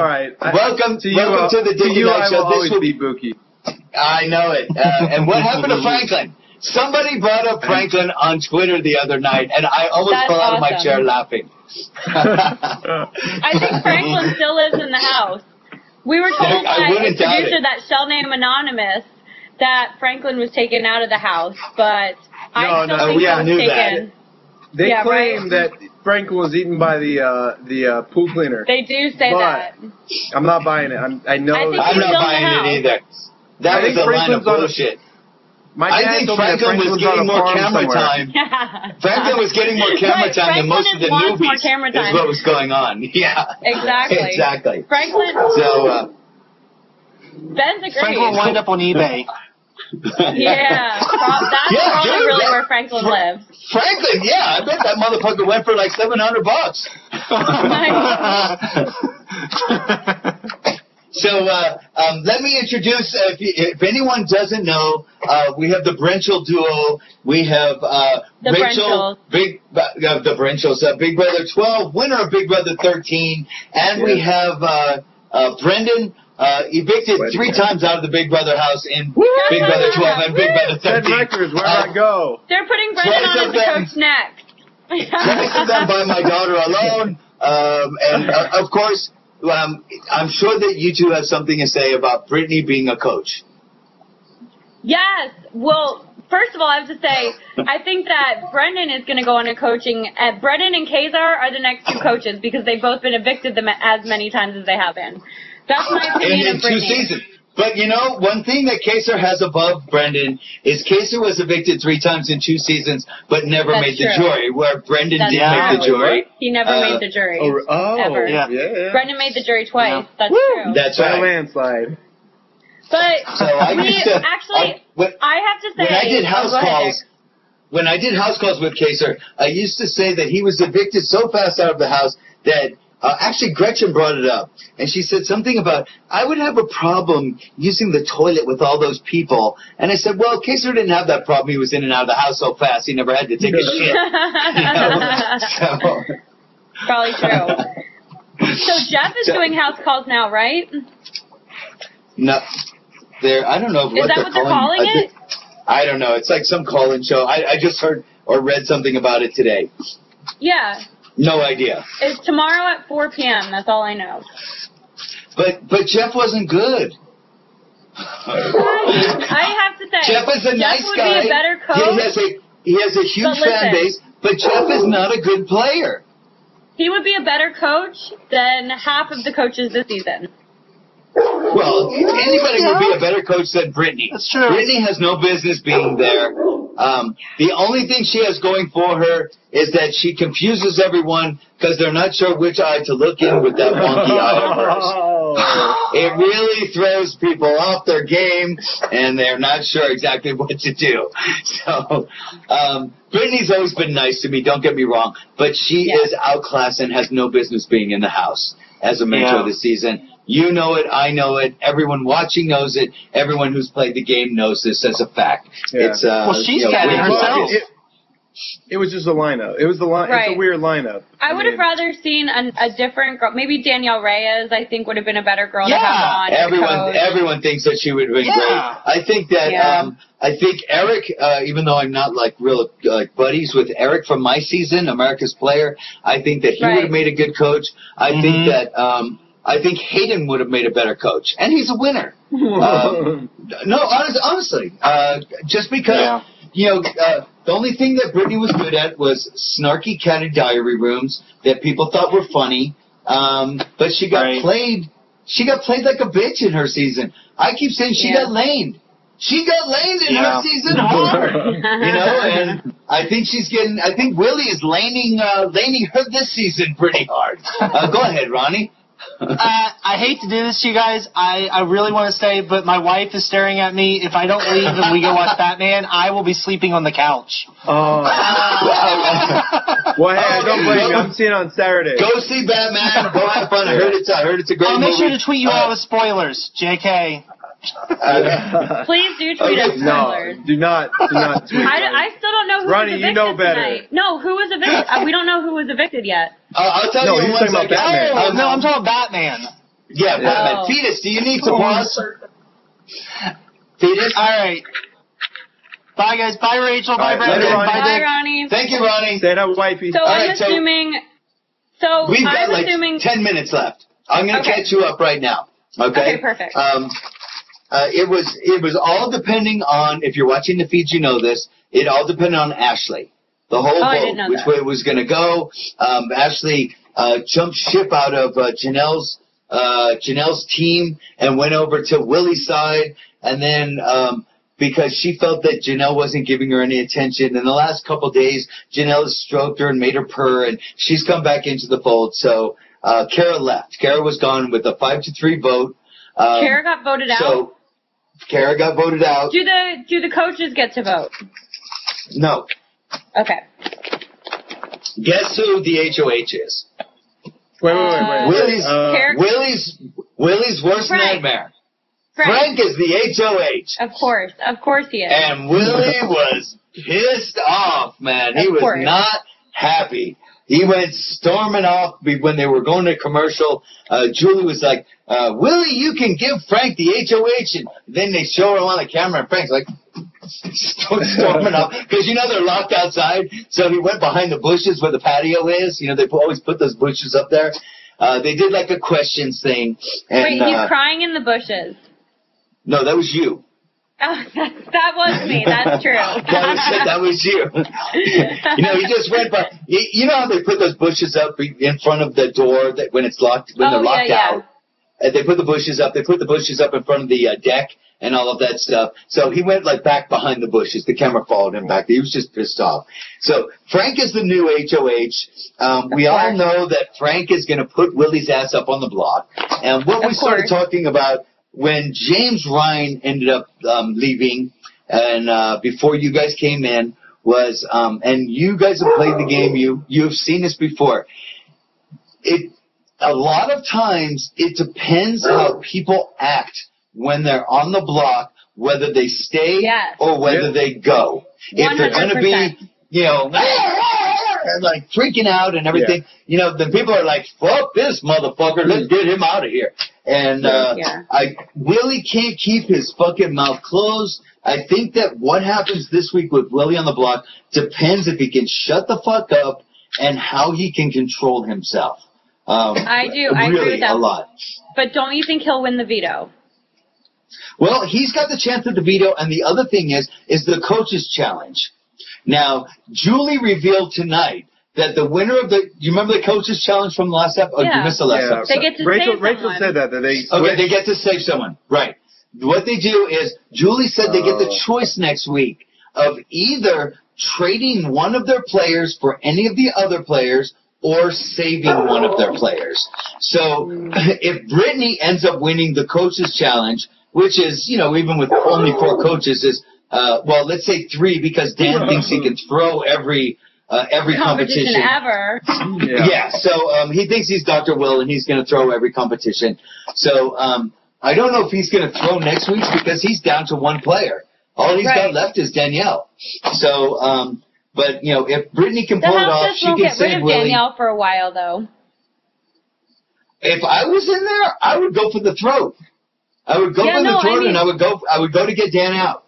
right. Welcome to the Dick and Night Show. I will always be Buki. I know it. And what happened to Franklin? Somebody brought up Franklin on Twitter the other night, and I almost fell out of my chair laughing. I think Franklin still lives in the house. We were told by a producer that shall name anonymous that Franklin was taken out of the house, but I still think he was taken. They claim that Franklin was eaten by the pool cleaner. They do say that. I'm not buying it. I know. I'm not buying it either. That was a line of bullshit. I think Franklin was getting more camera time. Franklin was getting more camera time than most of the newbies. Is what was going on. Yeah. Exactly. Franklin. So. Ben's agreed. Franklin wound up on eBay. Yeah. That's probably really where Franklin lives. Franklin, I bet that motherfucker went for like $700. So let me introduce, if anyone doesn't know, we have the Brenchel duo. We have Rachel, Big Brother 12, winner of Big Brother 13, and we have Brendan, evicted 3 times out of the Big Brother house in Big Brother 12 and Big Brother 13. Records, where do I go? They're putting Brendan on as the coach next. Then I sit down by my daughter alone, and of course, I'm sure that you two have something to say about Brittany being a coach. Yes. Well, first of all, I have to say, I think that Brendan is going to go into coaching. Brendan and Kazar are the next two coaches because they've both been evicted as many times as they have been. That's my opinion in of Brittany. 2 seasons. But, one thing that Kazar has above Brendan is Kazar was evicted 3 times in 2 seasons, but never made the jury, where Brendan did make the jury. He never made the jury. Ever. Yeah. Brendan made the jury twice. Yeah. That's true. That's By right. a landslide. But So I used to, I have to say, when I did house calls with Kazar, I used to say that he was evicted so fast out of the house that actually Gretchen brought it up, and she said something about I would have a problem using the toilet with all those people, and I said, well, Kazar didn't have that problem. He was in and out of the house so fast he never had to take a shit. So. Probably true. So Jeff is doing house calls now, right? No. I don't know what they're calling it? I don't know. It's like some call-in show. I just heard or read something about it today. Yeah. No idea. It's tomorrow at 4 p.m. That's all I know. But Jeff wasn't good. I have to say, Jeff is a nice would guy. Be a better coach. He has a huge fan base, but Jeff is not a good player. He would be a better coach than half of the coaches this season. Well, anybody would be a better coach than Brittany. That's true. Brittany has no business being there. The only thing she has going for her is that she confuses everyone because they're not sure which eye to look in with that wonky eye of hers. It really throws people off their game, and they're not sure exactly what to do. So, Brittany's always been nice to me, don't get me wrong, but she is outclassed and has no business being in the house as a mentor this season. You know it, I know it, everyone watching knows it, everyone who's played the game knows this as a fact. Yeah. It's she's got it herself. It was just a lineup. It was It's a weird lineup. I would have rather seen a different girl. Maybe Danielle Reyes, I think, would have been a better girl to have on. Everyone thinks that she would have been great. I think that I think Eric, even though I'm not real buddies with Eric from my season, America's Player, I think that he would have made a good coach. I think that I think Hayden would have made a better coach, and he's a winner. No, honestly, just because the only thing that Brittany was good at was snarky catty diary rooms that people thought were funny, but she got played. She got played like a bitch in her season. I keep saying she got laned. She got laned in her season hard, and I think she's getting. I think Willie is laning her this season pretty hard. Go ahead, Ronnie. I hate to do this to you guys. I really want to stay, but my wife is staring at me. If I don't leave and we go watch Batman, I will be sleeping on the couch. Well, hey, don't blame me. I'm seeing it on Saturday. Go see Batman. Go have fun. I heard it's a great movie. I'll make sure to tweet you all with spoilers, JK. Please do tweet us spoilers. No, do not tweet. I still don't know who was evicted you know better. tonight. No, who was evicted? We don't know who was evicted yet. I'll tell you in 1 second. Batman. No, I'm talking about Batman. Yeah, Batman. Fetus, do you need to pause? Fetus? All right. Bye, guys. Bye, Rachel. Bye, Brendan. Bye, Ronnie. Thank you, Ronnie. Say that, wifey. So I'm assuming... We've got 10 minutes left. I'm going to catch you up right now. Okay, perfect. It was all depending on, if you're watching the feeds, you know this, it all depended on Ashley. The whole vote, which way it was going to go. Ashley jumped ship out of Janelle's team and went over to Willie's side. And then because she felt that Janelle wasn't giving her any attention. In the last couple of days, Janelle has stroked her and made her purr, and she's come back into the fold. So Kara left. Kara was gone with a 5-3 vote. Kara got voted out? So Kara got voted out. Do the coaches get to vote? No. Okay. Guess who the HOH is? Wait. Willie's worst nightmare. Frank is the HOH. Of course he is. And Willie was pissed off, man. He was not happy. He went storming off when they were going to commercial. Julie was like, Willie, you can give Frank the HOH. And then they show him on the camera, and Frank's like, storming up because they're locked outside. So he went behind the bushes where the patio is. They always put those bushes up there. They did like a questions thing. And, wait, he's crying in the bushes. No, that was you. Oh, that was me. That's true. that was you. He just went by. How they put those bushes up in front of the door that when it's locked, when they're locked out. And they put the bushes up. They put the bushes up in front of the deck and all of that stuff. So he went back behind the bushes. The camera followed him back. He was just pissed off. So Frank is the new HOH. We all know that Frank is going to put Willie's ass up on the block. And what we started talking about when James Ryan ended up leaving, and before you guys came in, was and you guys have played the game. You've seen this before. A lot of times it depends how people act when they're on the block, whether they stay or whether they go. 100%. If they're going to be, and freaking out and everything, then people are like, fuck this motherfucker, let's get him out of here. And Willie can't keep his fucking mouth closed. I think that what happens this week with Willie on the block depends if he can shut the fuck up and how he can control himself. I do. I agree with that. A lot. But don't you think he'll win the veto? Well, he's got the chance of the veto, and the other thing is the coach's challenge. Now, Julie revealed tonight that the winner of do you remember the coach's challenge from the last episode? Yeah. You missed the last episode. They get to save someone. Rachel said that they they get to save someone. Right. What they do is, Julie said they get the choice next week of either trading one of their players for any of the other players or saving one of their players. So if Brittany ends up winning the coach's challenge, which is, even with only 4 coaches, is, let's say 3 because Dan thinks he can throw every competition ever. So he thinks he's Dr. Will and he's going to throw every competition. So I don't know if he's going to throw next week because he's down to 1 player. All he's got left is Danielle. So, but, if Brittany can pull it off, she can save Willie. The house just won't get rid of Danielle for a while, though. If I was in there, I would go for the throat. I would go for the throat, and I would go to get Dan out.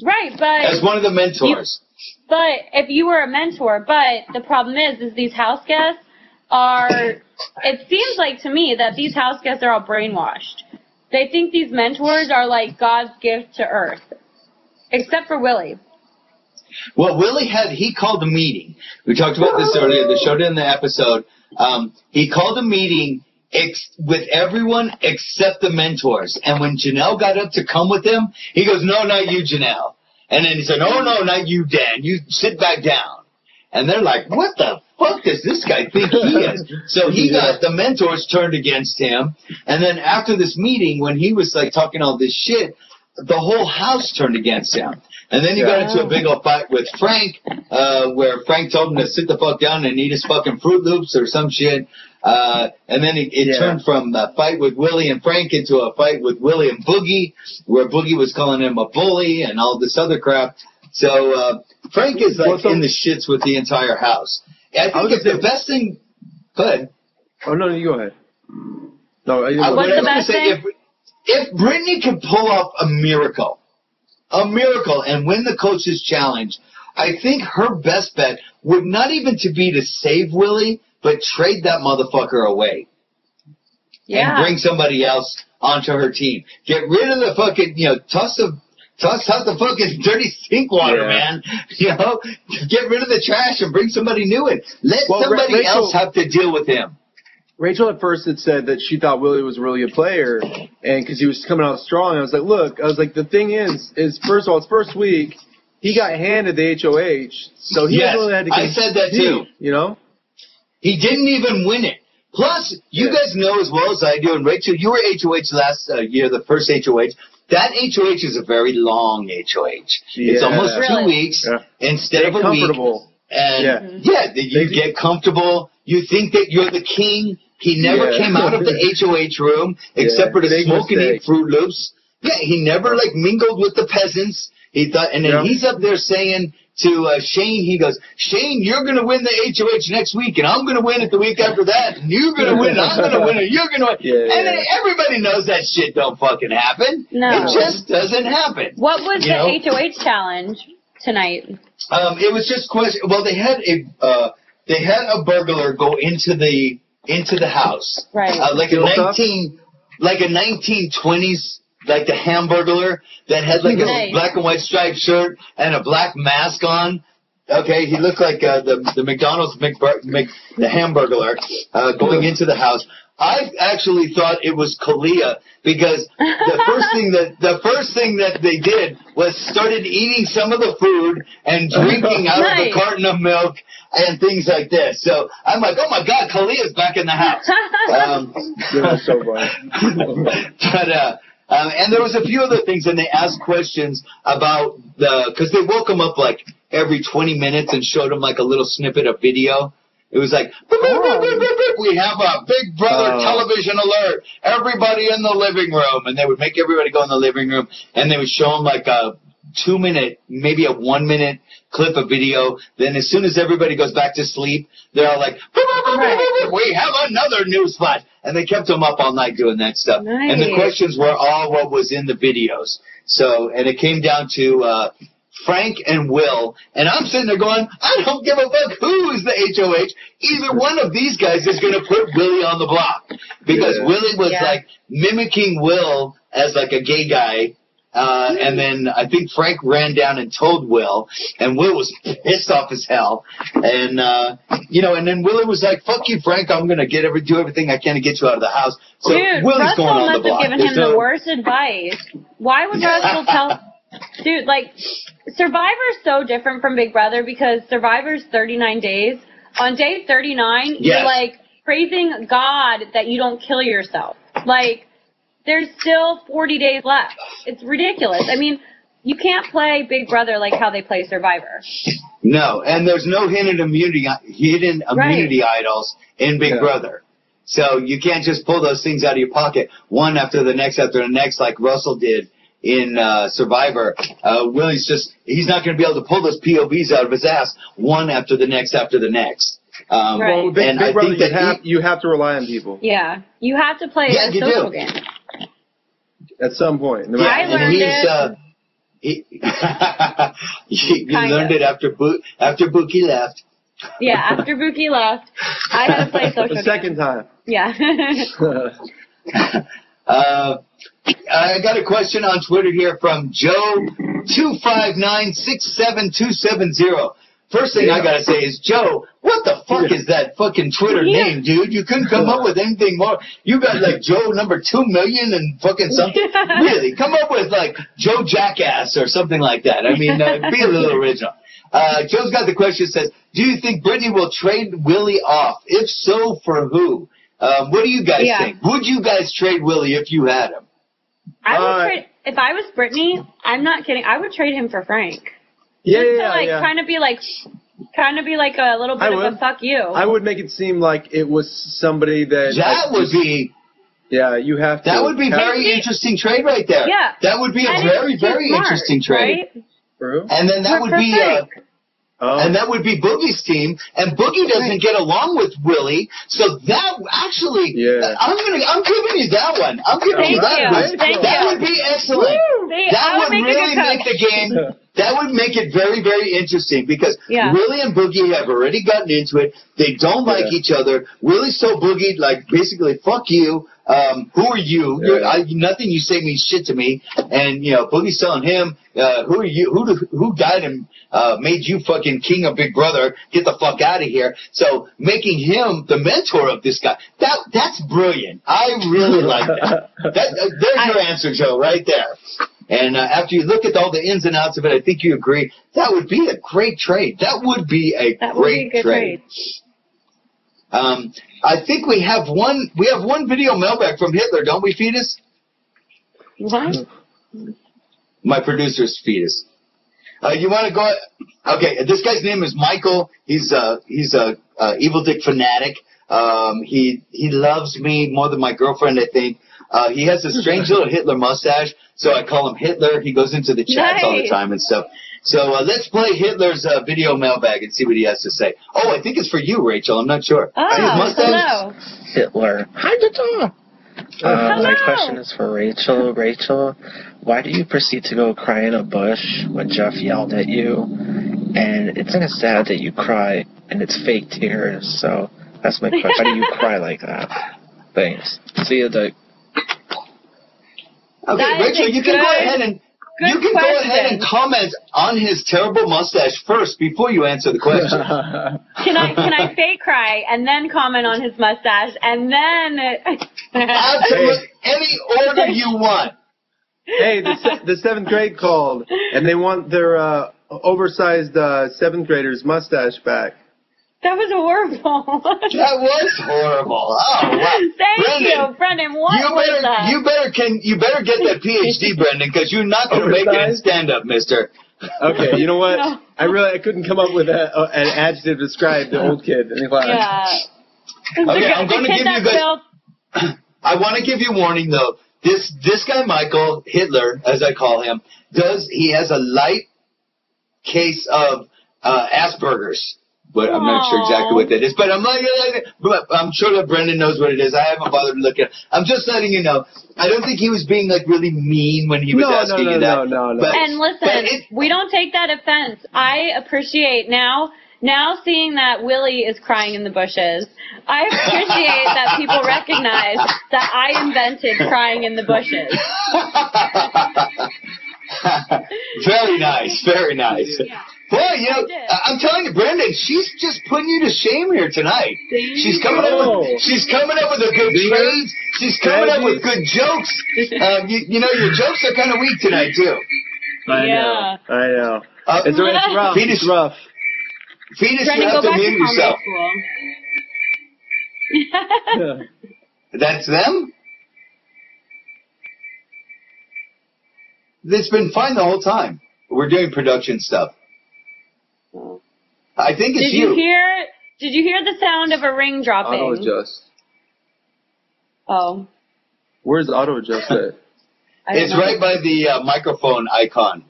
Right, but as one of the mentors. But if you were a mentor, but the problem is these house guests are. It seems like to me that these house guests are all brainwashed. They think these mentors are like God's gift to earth, except for Willie. Well, Willie he called a meeting. We talked about this earlier. They showed it in the episode. He called a meeting with everyone except the mentors. And when Janelle got up to come with him, he goes, no, not you, Janelle. And then he said, no, not you, Dan. You sit back down. And they're like, what the fuck does this guy think he is? So he got the mentors turned against him. And then after this meeting, when he was talking all this shit, the whole house turned against him. And then he got into a big old fight with Frank, where Frank told him to sit the fuck down and eat his fucking Fruit Loops or some shit. And then it turned from a fight with Willie and Frank into a fight with Willie and Boogie, where Boogie was calling him a bully and all this other crap. So Frank is in the shits with the entire house. I think if the best thing... Go ahead. Oh, no, you go ahead. No, what's the best thing? If Brittany could pull off a miracle, and win the coach's challenge, I think her best bet would not even to be to save Willie, but trade that motherfucker away. And bring somebody else onto her team. Get rid of the fucking, toss out the fucking dirty sink water, man. Get rid of the trash and bring somebody new in. Let somebody else have to deal with him. Rachel at first had said that she thought Willie was really a player, and because he was coming out strong. I was like, the thing is first of all, it's first week, he got handed the HOH, so he really had to compete. I said that too. He didn't even win it. Plus, you guys know as well as I do, and Rachel, you were HOH last year, the first HOH. That HOH is a very long HOH. It's almost 2 weeks instead of a week. And you get comfortable. You think that you're the king. He never came out of the HOH room except for to smoke and eat Fruit Loops. Yeah, he never mingled with the peasants. He thought, and then he's up there saying to Shane. He goes, Shane, you're going to win the HOH next week, and I'm going to win it the week after that, and you're going to win, I'm going to win it, you're going to win. And then everybody knows that shit don't fucking happen. No. It just doesn't happen. What was the HOH challenge tonight? It was just question. Well, they had a burglar go into the house, right? Like a 1920s, like the Hamburglar that had like a black and white striped shirt and a black mask on. Okay, he looked like the McDonald's the Hamburglar going into the house. I actually thought it was Kalia because the first thing that they did was started eating some of the food and drinking out of the carton of milk and things like this. So I'm like, oh my God, Kalia's back in the house. That's so funny. But and there was a few other things, and they asked questions about because they woke him up like every 20 minutes and showed him like a little snippet of video. It was like, we have a Big Brother television alert. Everybody in the living room. And they would make everybody go in the living room, and they would show them like a 2-minute, maybe a 1-minute clip of video. Then as soon as everybody goes back to sleep, they're all like, we have another news flash. And they kept them up all night doing that stuff. Nice. And the questions were all what was in the videos. So, and it came down to Frank and Will, and I'm sitting there going, I don't give a fuck who is the HOH. Either one of these guys is going to put Willie on the block. Because Willie was like mimicking Will as like a gay guy. And then I think Frank ran down and told Will, and Will was pissed off as hell. And, and then Willie was like, fuck you, Frank, I'm going to do everything I can to get you out of the house. So Dude, Willie's Russell going on the must block. have given him the worst advice. Why would Russell tell... Dude, like, Survivor's so different from Big Brother because Survivor's 39 days. On day 39, you're, like, praising God that you don't kill yourself. Like, there's still 40 days left. It's ridiculous. I mean, you can't play Big Brother like how they play Survivor. No, and there's no hidden immunity idols in Big Brother. So you can't just pull those things out of your pocket, one after the next like Russell did in Survivor. Willie's he's not going to be able to pull those POVs out of his ass one after the next after the next. Well, Big Brother, you have to rely on people. Yeah, you have to play a social game. At some point. No I learned it. You learned it after Buki left. Yeah, after Buki left, I had to play social the second time. Yeah. I got a question on Twitter here from Joe25967270. First thing I gotta say is, Joe, what the fuck is that fucking Twitter name, dude? You couldn't come up with anything more. You got like Joe number 2 million and fucking something. Really, come up with like Joe Jackass or something like that. I mean, be a little original. Joe's got the question, says, do you think Brittany will trade Willie off? If so, for who? What do you guys think? Would you guys trade Willie if you had him? I would trade, if I was Brittany, I'm not kidding, I would trade him for Frank. Kind of be like a little bit of a fuck you. I would make it seem like it was somebody that would be. Yeah, you have to. That would be very interesting trade right there. Yeah, that would be a very interesting trade. Right? And then that would be. And that would be Boogie's team, and Boogie doesn't get along with Willie, so that actually, I'm giving you that one. I'm giving you that one. That would be excellent. That would really make the game. That would make it very, very interesting because Willie and Boogie have already gotten into it. They don't like each other. Willie's so Boogie, like basically, fuck you. Who are you? Nothing you say means shit to me. And Boogie's telling him, who are you? Who died and made you fucking king of Big Brother? Get the fuck out of here. So making him the mentor of this guy, that's brilliant. I really like that. There's your answer, Joe, right there. And after you look at all the ins and outs of it, I think you agree that would be a great trade. That would be a great trade. I think we have one video mailbag from Hitler, don't we, Fetus? What? My producer's Fetus. You want to go? Okay, this guy's name is Michael. He's a Evil Dick fanatic. He loves me more than my girlfriend, I think. He has a strange little Hitler mustache, so I call him Hitler. He goes into the chats all the time and stuff. So let's play Hitler's video mailbag and see what he has to say. Oh, I think it's for you, Rachel. I'm not sure. Oh, hello. Hitler. Hi, Hitler. My question is for Rachel. Rachel, why do you proceed to go cry in a bush when Jeff yelled at you? And it's kind of sad that you cry, and it's fake tears. So that's my question. Why do you cry like that? Thanks. See you, Dick. Okay, Rachel, you can go ahead and comment on his terrible mustache first before you answer the question. Can I fake cry and then comment on his mustache and then? Absolutely, any order you want. Hey, the 7th grade called, and they want their oversized 7th grader's mustache back. That was horrible. That was horrible. Oh, wow. Thank you, Brendan. What was that? You better get that PhD, Brendan, because you're not going to make it in stand-up, mister. Okay, you know what? No. I couldn't come up with an adjective to describe the old kid in the class. Yeah. Okay, I'm going to give you guys... I want to give you warning, though. This guy, Michael, Hitler, as I call him, he has a light case of Asperger's. But I'm not sure exactly what that is. But I'm sure that Brendan knows what it is. I haven't bothered to look at it. I'm just letting you know. I don't think he was being really mean when he was asking you that. No. And listen, we don't take that offense. I appreciate now seeing that Willie is crying in the bushes. I appreciate that people recognize that I invented crying in the bushes. Very nice. Very nice. Yeah. Boy, I'm telling you, Brendan, she's just putting you to shame here tonight. She's coming up with a good trades. She's coming up with good jokes. Your jokes are kind of weak tonight too. I know. It's rough. Fetus, rough. Fetus, you have to mute yourself. That's them? It's been fine the whole time. We're doing production stuff. I think it's you. Did you hear the sound of a ring dropping? Auto adjust. Oh. Where's auto adjust at? It's right by the microphone icon.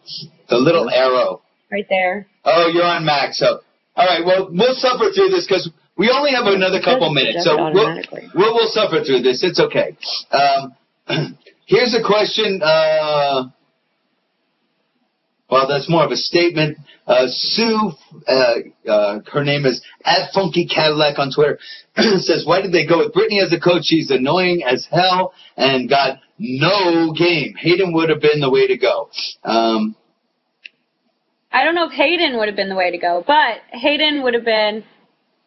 The little arrow. Right there. Oh, you're on Mac. So, all right. Well, we'll suffer through this because we only have another couple minutes. So we'll suffer through this. It's okay. Here's a question. Well, that's more of a statement. Sue, her name is @FunkyCadillac on Twitter, says, why did they go with Brittany as a coach? She's annoying as hell and got no game. Hayden would have been the way to go. I don't know if Hayden would have been the way to go, but Hayden would have been.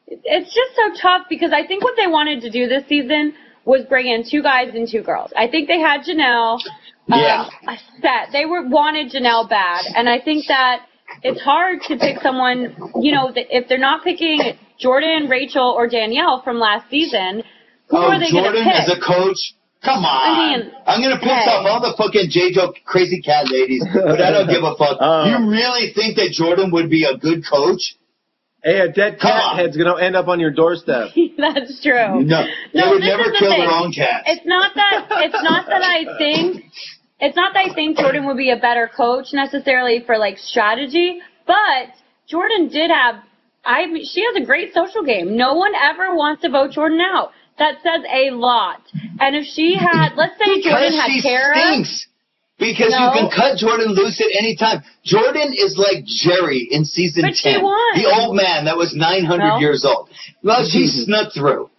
It's just so tough because I think what they wanted to do this season was bring in 2 guys and 2 girls. I think they had Janelle. They wanted Janelle bad, and I think that it's hard to pick someone, if they're not picking Jordan, Rachel, or Danielle from last season, who are they going to pick? Jordan as a coach? Come on. I'm going to piss off all the fucking J-Joe crazy cat ladies, but I don't give a fuck. You really think that Jordan would be a good coach? Hey, a dead cat head's going to end up on your doorstep. That's true. No, they would never kill their own cat. It's not that I think Jordan would be a better coach necessarily for strategy, but Jordan she has a great social game. No one ever wants to vote Jordan out. That says a lot. And if she had, let's say Jordan had Kara. Stinks. Because you can cut Jordan loose at any time. Jordan is like Jerry in season 10. She won. The old man that was 900 years old. Well, she snuck through.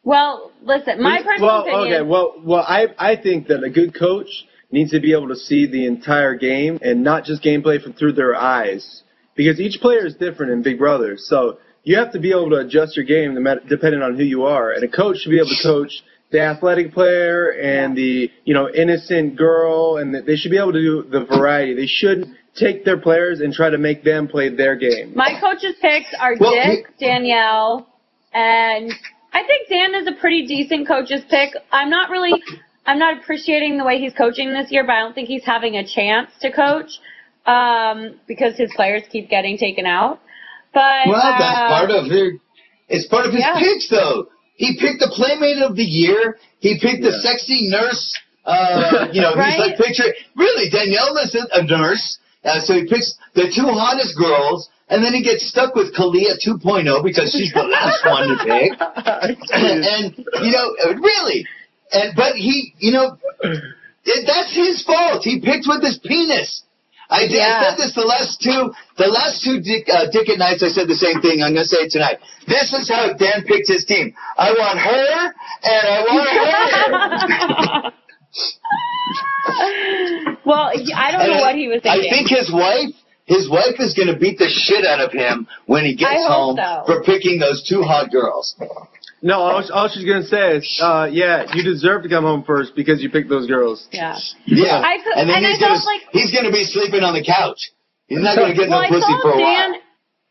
Well, listen, my personal opinion. Okay, well, I think that a good coach needs to be able to see the entire game and not just gameplay through their eyes. Because each player is different in Big Brother. So you have to be able to adjust your game depending on who you are. And a coach should be able to coach the athletic player and the innocent girl, and they should be able to do the variety. They shouldn't take their players and try to make them play their game. My coach's picks are Dick, Danielle, and I think Dan is a pretty decent coach's pick. I'm not appreciating the way he's coaching this year, but I don't think he's having a chance to coach because his players keep getting taken out. But that's part of it's part of his picks, though. He picked the Playmate of the Year. He picked the sexy nurse. He's like picture. Really, Danielle isn't a nurse. So he picks the two hottest girls. And then he gets stuck with Kalia 2.0 because she's the last one to pick. And really. But he, that's his fault. He picked with his penis. I said this the last two Dick at Nights. I said the same thing. I'm going to say it tonight. This is how Dan picked his team. I want her, and I want her. Well, I don't know what he was thinking. I think his wife is going to beat the shit out of him when he gets home for picking those two hot girls. No, all she's going to say is, you deserve to come home first because you picked those girls. Yeah. And then he's going to be sleeping on the couch. He's not going to get no pussy for a while.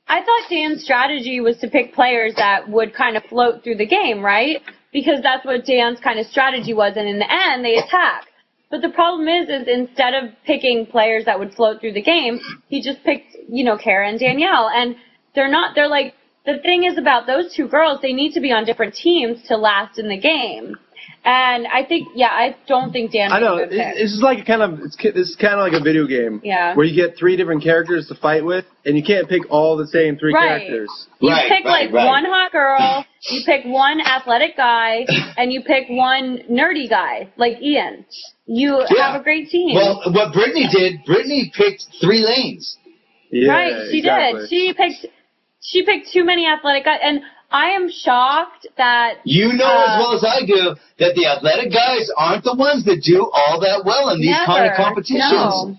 I thought Dan's strategy was to pick players that would kind of float through the game, right? Because that's what Dan's kind of strategy was, and in the end, they attack. But the problem is instead of picking players that would float through the game, he just picked, Kara and Danielle. And they're like, the thing is about those two girls, they need to be on different teams to last in the game. And I think, I don't think Dan. I know this is like this is kind of like a video game. Yeah. Where you get 3 different characters to fight with, and you can't pick all the same 3 characters. You pick one hot girl, you pick one athletic guy, and you pick one nerdy guy like Ian. You have a great team. Well, what Brittany picked 3 lanes. Yeah, right, she did. She picked too many athletic guys, and I am shocked that... You know as well as I do that the athletic guys aren't the ones that do all that well in these kind of competitions. No,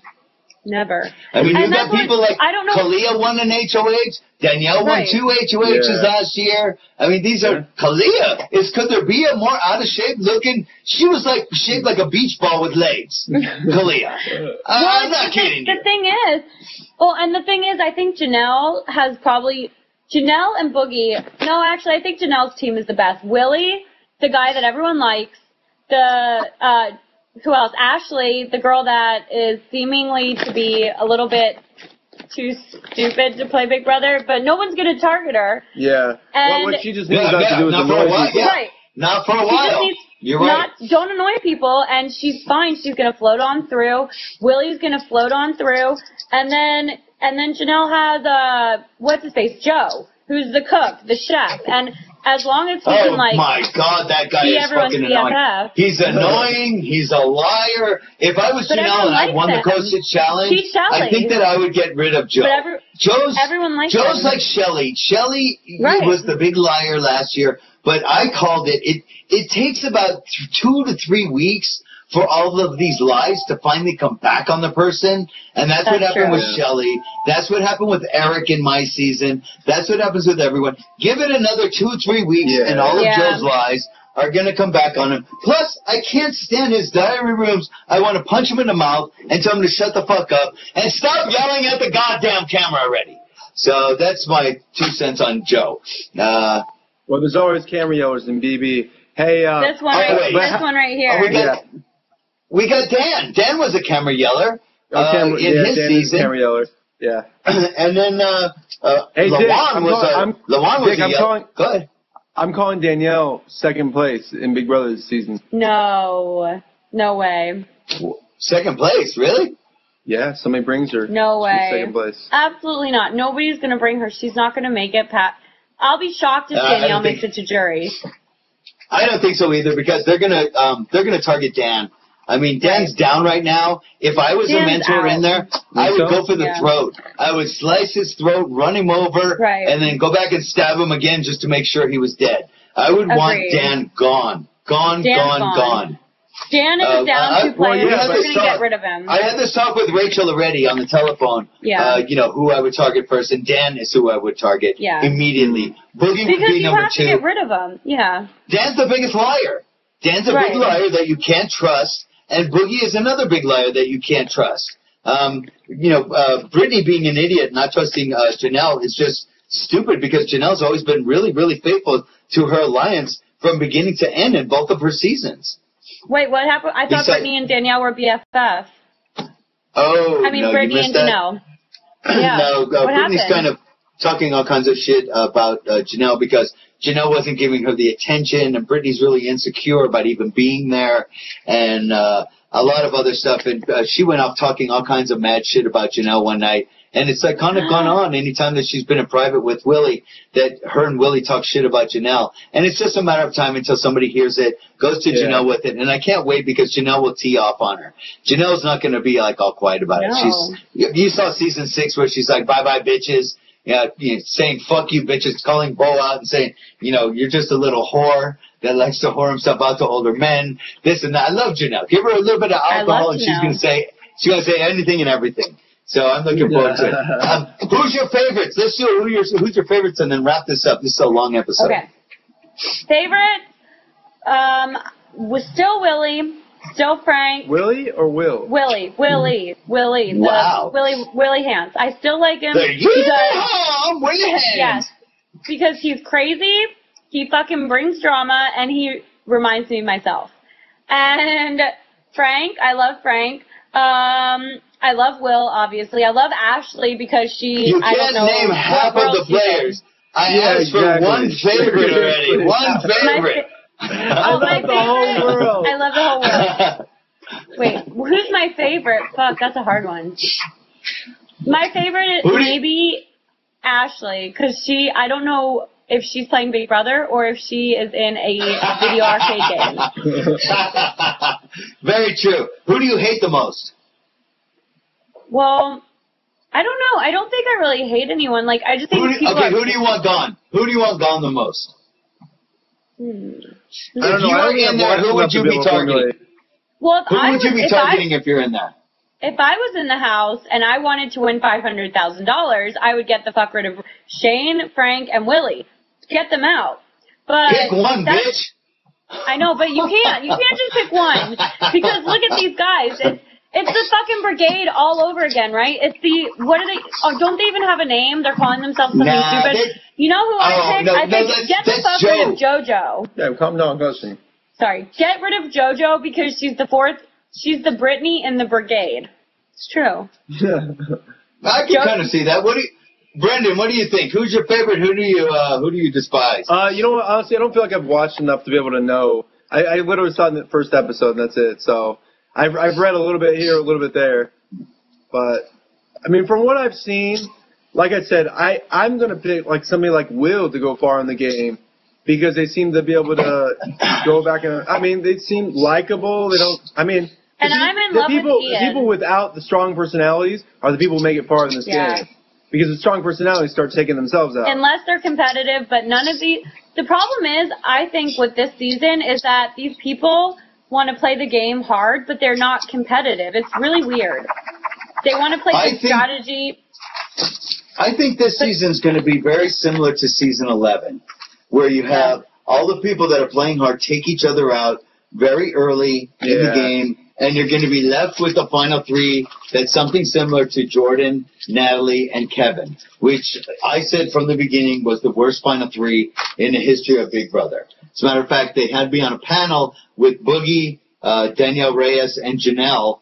never. I mean, you've got people like Kalia won an HOH, Danielle won 2 HOHs last year. I mean, these are... Kalia, could there be a more out-of-shape looking... She was like shaped like a beach ball with legs. Kalia. I'm not kidding you. The thing is... Well, and the thing is, I think Janelle has probably... Janelle and Boogie, no, actually, I think Janelle's team is the best. Willie, the guy that everyone likes, who else? Ashley, the girl that is seemingly to be a little bit too stupid to play Big Brother, but no one's going to target her. Yeah. And what she just needs not to do is annoy people. Right. Not for a while. You're right. Don't annoy people, and she's fine. She's going to float on through. Willie's going to float on through. And then Janelle has, what's his face? Joe, who's the cook, the chef. And as long as he can, my God, that guy is fucking annoying. He's annoying. He's a liar. If I was Janelle and I won the Coast It Challenge, I think that I would get rid of Joe. Everyone likes Joe's him. like Shelly. Shelly was the big liar last year, but I called it. It takes about 2 to 3 weeks for all of these lies to finally come back on the person. And that's what happened with Shelly. That's what happened with Eric in my season. That's what happens with everyone. Give it another 2 or 3 weeks and all of Joe's lies are going to come back on him. Plus, I can't stand his diary rooms. I want to punch him in the mouth and tell him to shut the fuck up and stop yelling at the goddamn camera already. So that's my 2 cents on Joe. Well, there's always camera yellers in BB. Hey, this one right here. We got Dan. Dan was a camera yeller in his Dan season. Camera yeller. Yeah. And then hey, Lawan was a yeller. Go ahead. I'm calling Danielle second place in Big Brother this season. No way. Second place, really? Yeah, somebody brings her. No way. She's second place. Absolutely not. Nobody's gonna bring her. She's not gonna make it. I'll be shocked if Danielle makes it to jury. I don't think so either because they're gonna target Dan. I mean, Dan's down right now. If I was a mentor in there, I would go for the throat. I would slice his throat, run him over, and then go back and stab him again just to make sure he was dead. I would want Dan gone. Gone. Dan is down 2 players. We're going to get rid of him. I had this talk with Rachel already on the telephone. Yeah. Who I would target first, and Dan is who I would target immediately. Boogie would be number 2. Because you have to get rid of him. Yeah. Dan's the biggest liar. Dan's a big liar that you can't trust. And Boogie is another big liar that you can't trust. Brittany being an idiot, not trusting Janelle is just stupid because Janelle's always been really, really faithful to her alliance from beginning to end in both of her seasons. Wait, what happened? I thought Brittany and Danielle were BFF. Oh, Brittany and Janelle. Yeah. No, Brittany's kind of talking all kinds of shit about Janelle because Janelle wasn't giving her the attention, and Brittany's really insecure about even being there, and a lot of other stuff. And she went off talking all kinds of mad shit about Janelle one night. And it's like kind of gone on anytime that she's been in private with Willie, that her and Willie talk shit about Janelle. And it's just a matter of time until somebody hears it, goes to Janelle with it. And I can't wait because Janelle will tee off on her. Janelle's not going to be like all quiet about it. You saw season 6 where she's like, bye-bye, bitches. Yeah, saying fuck you, bitches, calling Bo out and saying, you're just a little whore that likes to whore himself out to older men. This and that. I love Janelle. Give her a little bit of alcohol and she's going to say anything and everything. So I'm looking forward to it. Who's your favorites? Let's do who's your favorites and then wrap this up. This is a long episode. Okay. Favorite was still Willie, still Frank. Willie or Will? Willie. Wow. Willie Hans. I still like him. Willie Hans. Yes. Because he's crazy, he fucking brings drama, and he reminds me of myself. And Frank, I love Frank. I love Will, obviously. I love Ashley because You can't name half of the players. I asked for one favorite already. One favorite. I love the whole world. I love the whole world. Wait, who's my favorite? Fuck, that's a hard one. My favorite is maybe Ashley, because I don't know if she's playing Big Brother or if she is in a video arcade game. Very true. Who do you hate the most? Well, I don't know. I don't think I really hate anyone. Like, I just think people who do you want gone? Who do you want gone the most? I don't know. If you were in there, who would you be targeting? Well, who would you be targeting if you're in there? If I was in the house and I wanted to win $500,000, I would get the fuck rid of Shane, Frank, and Willie. Get them out. But pick one, bitch. I know, but you can't. You can't just pick one. Because look at these guys. It's the fucking brigade all over again, right? It's what are they? Oh, don't they even have a name? They're calling themselves something stupid. You know who I picked? I picked get the fuck rid of JoJo. Yeah, calm down, Gussie. Sorry. Get rid of JoJo because she's the fourth. She's the Brittany in the brigade. It's true. I can kind of see that. Brendan, what do you think? Who's your favorite? Who do you despise? You know what? Honestly, I don't feel like I've watched enough to be able to know. I literally saw in the first episode, and that's it. So I've read a little bit here, a little bit there, but I mean, from what I've seen, like I said, I'm gonna pick like somebody like Will to go far in the game because they seem to be able to go back and I mean, they seem likable. They don't. I mean, and I'm in love with Ian. The people without the strong personalities are the people who make it far in this game. Because the strong personalities start taking themselves out. Unless they're competitive, but none of the problem is, I think with this season is that these people want to play the game hard, but they're not competitive. It's really weird. They want to play strategy. I think this season's going to be very similar to season 11, where you have all the people that are playing hard take each other out very early in the game, and you're going to be left with the final 3 that's something similar to Jordan, Natalie, and Kevin, which I said from the beginning was the worst final 3 in the history of Big Brother. As a matter of fact, they had me on a panel with Boogie, Danielle Reyes, and Janelle,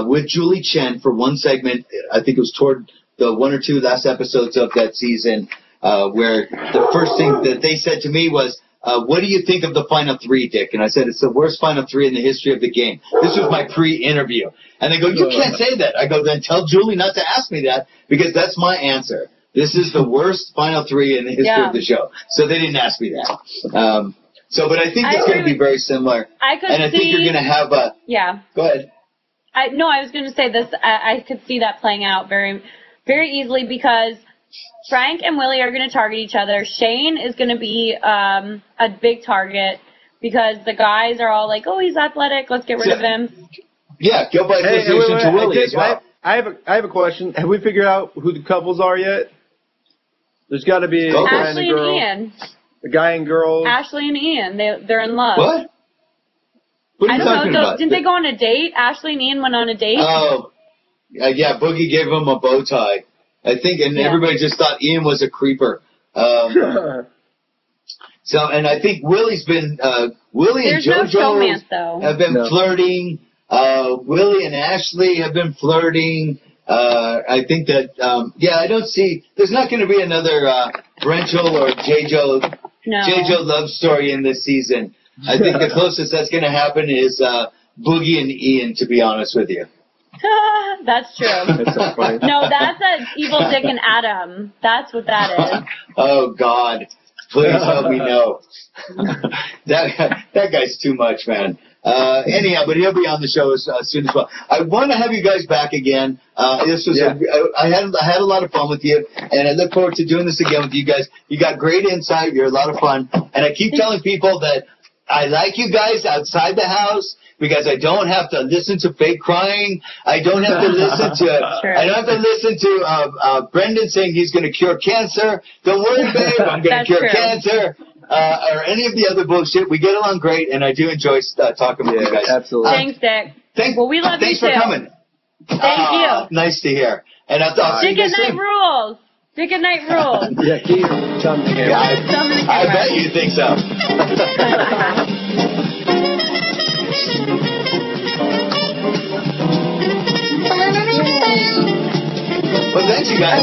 with Julie Chen for one segment. I think it was toward the 1 or 2 last episodes of that season, where the first thing that they said to me was, what do you think of the final 3, Dick? And I said, it's the worst final 3 in the history of the game. This was my pre-interview. And they go, you can't say that. I go, then tell Julie not to ask me that, because that's my answer. This is the worst final 3 in the history of the show. So they didn't ask me that. But I think it's going to be very similar. I think you're going to have a... Yeah. Go ahead. I was going to say this. I could see that playing out very, very easily because Frank and Willie are going to target each other. Shane is going to be a big target because the guys are all like, oh, he's athletic. Let's get rid of him. Yeah, go by association to Willie as well. I have a question. Have we figured out who the couples are yet? There's got to be a guy and a girl. Ashley and Ian. The guy and girl. Ashley and Ian. They're in love. What? What are you talking about? Didn't they go on a date? Ashley and Ian went on a date? Oh, yeah. Boogie gave him a bow tie, I think, and everybody just thought Ian was a creeper. And I think Willie's been Willie and JoJo have been flirting. Willie and Ashley have been flirting. I think that I don't see. There's not going to be another Brenchel or JoJo No. JoJo love story in this season. I think the closest that's going to happen is Boogie and Ian, to be honest with you. That's true. That's so funny. No, that's an evil Dick and Adam. That's what that is. Oh, God. Please help me know. that guy's too much, man. Anyhow, but he'll be on the show as soon as well. I want to have you guys back again. This was I had a lot of fun with you, and I look forward to doing this again with you guys. You got great insight. You're a lot of fun, and I keep telling people that I like you guys outside the house because I don't have to listen to fake crying. I don't have to listen to Brendan saying he's going to cure cancer. Don't worry, babe. I'm going to cure cancer. Or any of the other bullshit. We get along great, and I do enjoy talking with you guys. Absolutely. Thanks, Dick. We love you too. Thanks for coming. Thank you. Nice to hear. And I'll talk to you guys soon. Dick at Night rules. Dick at Night rules. Yeah, keep some to camera. I bet you think so. Well, thanks, you guys.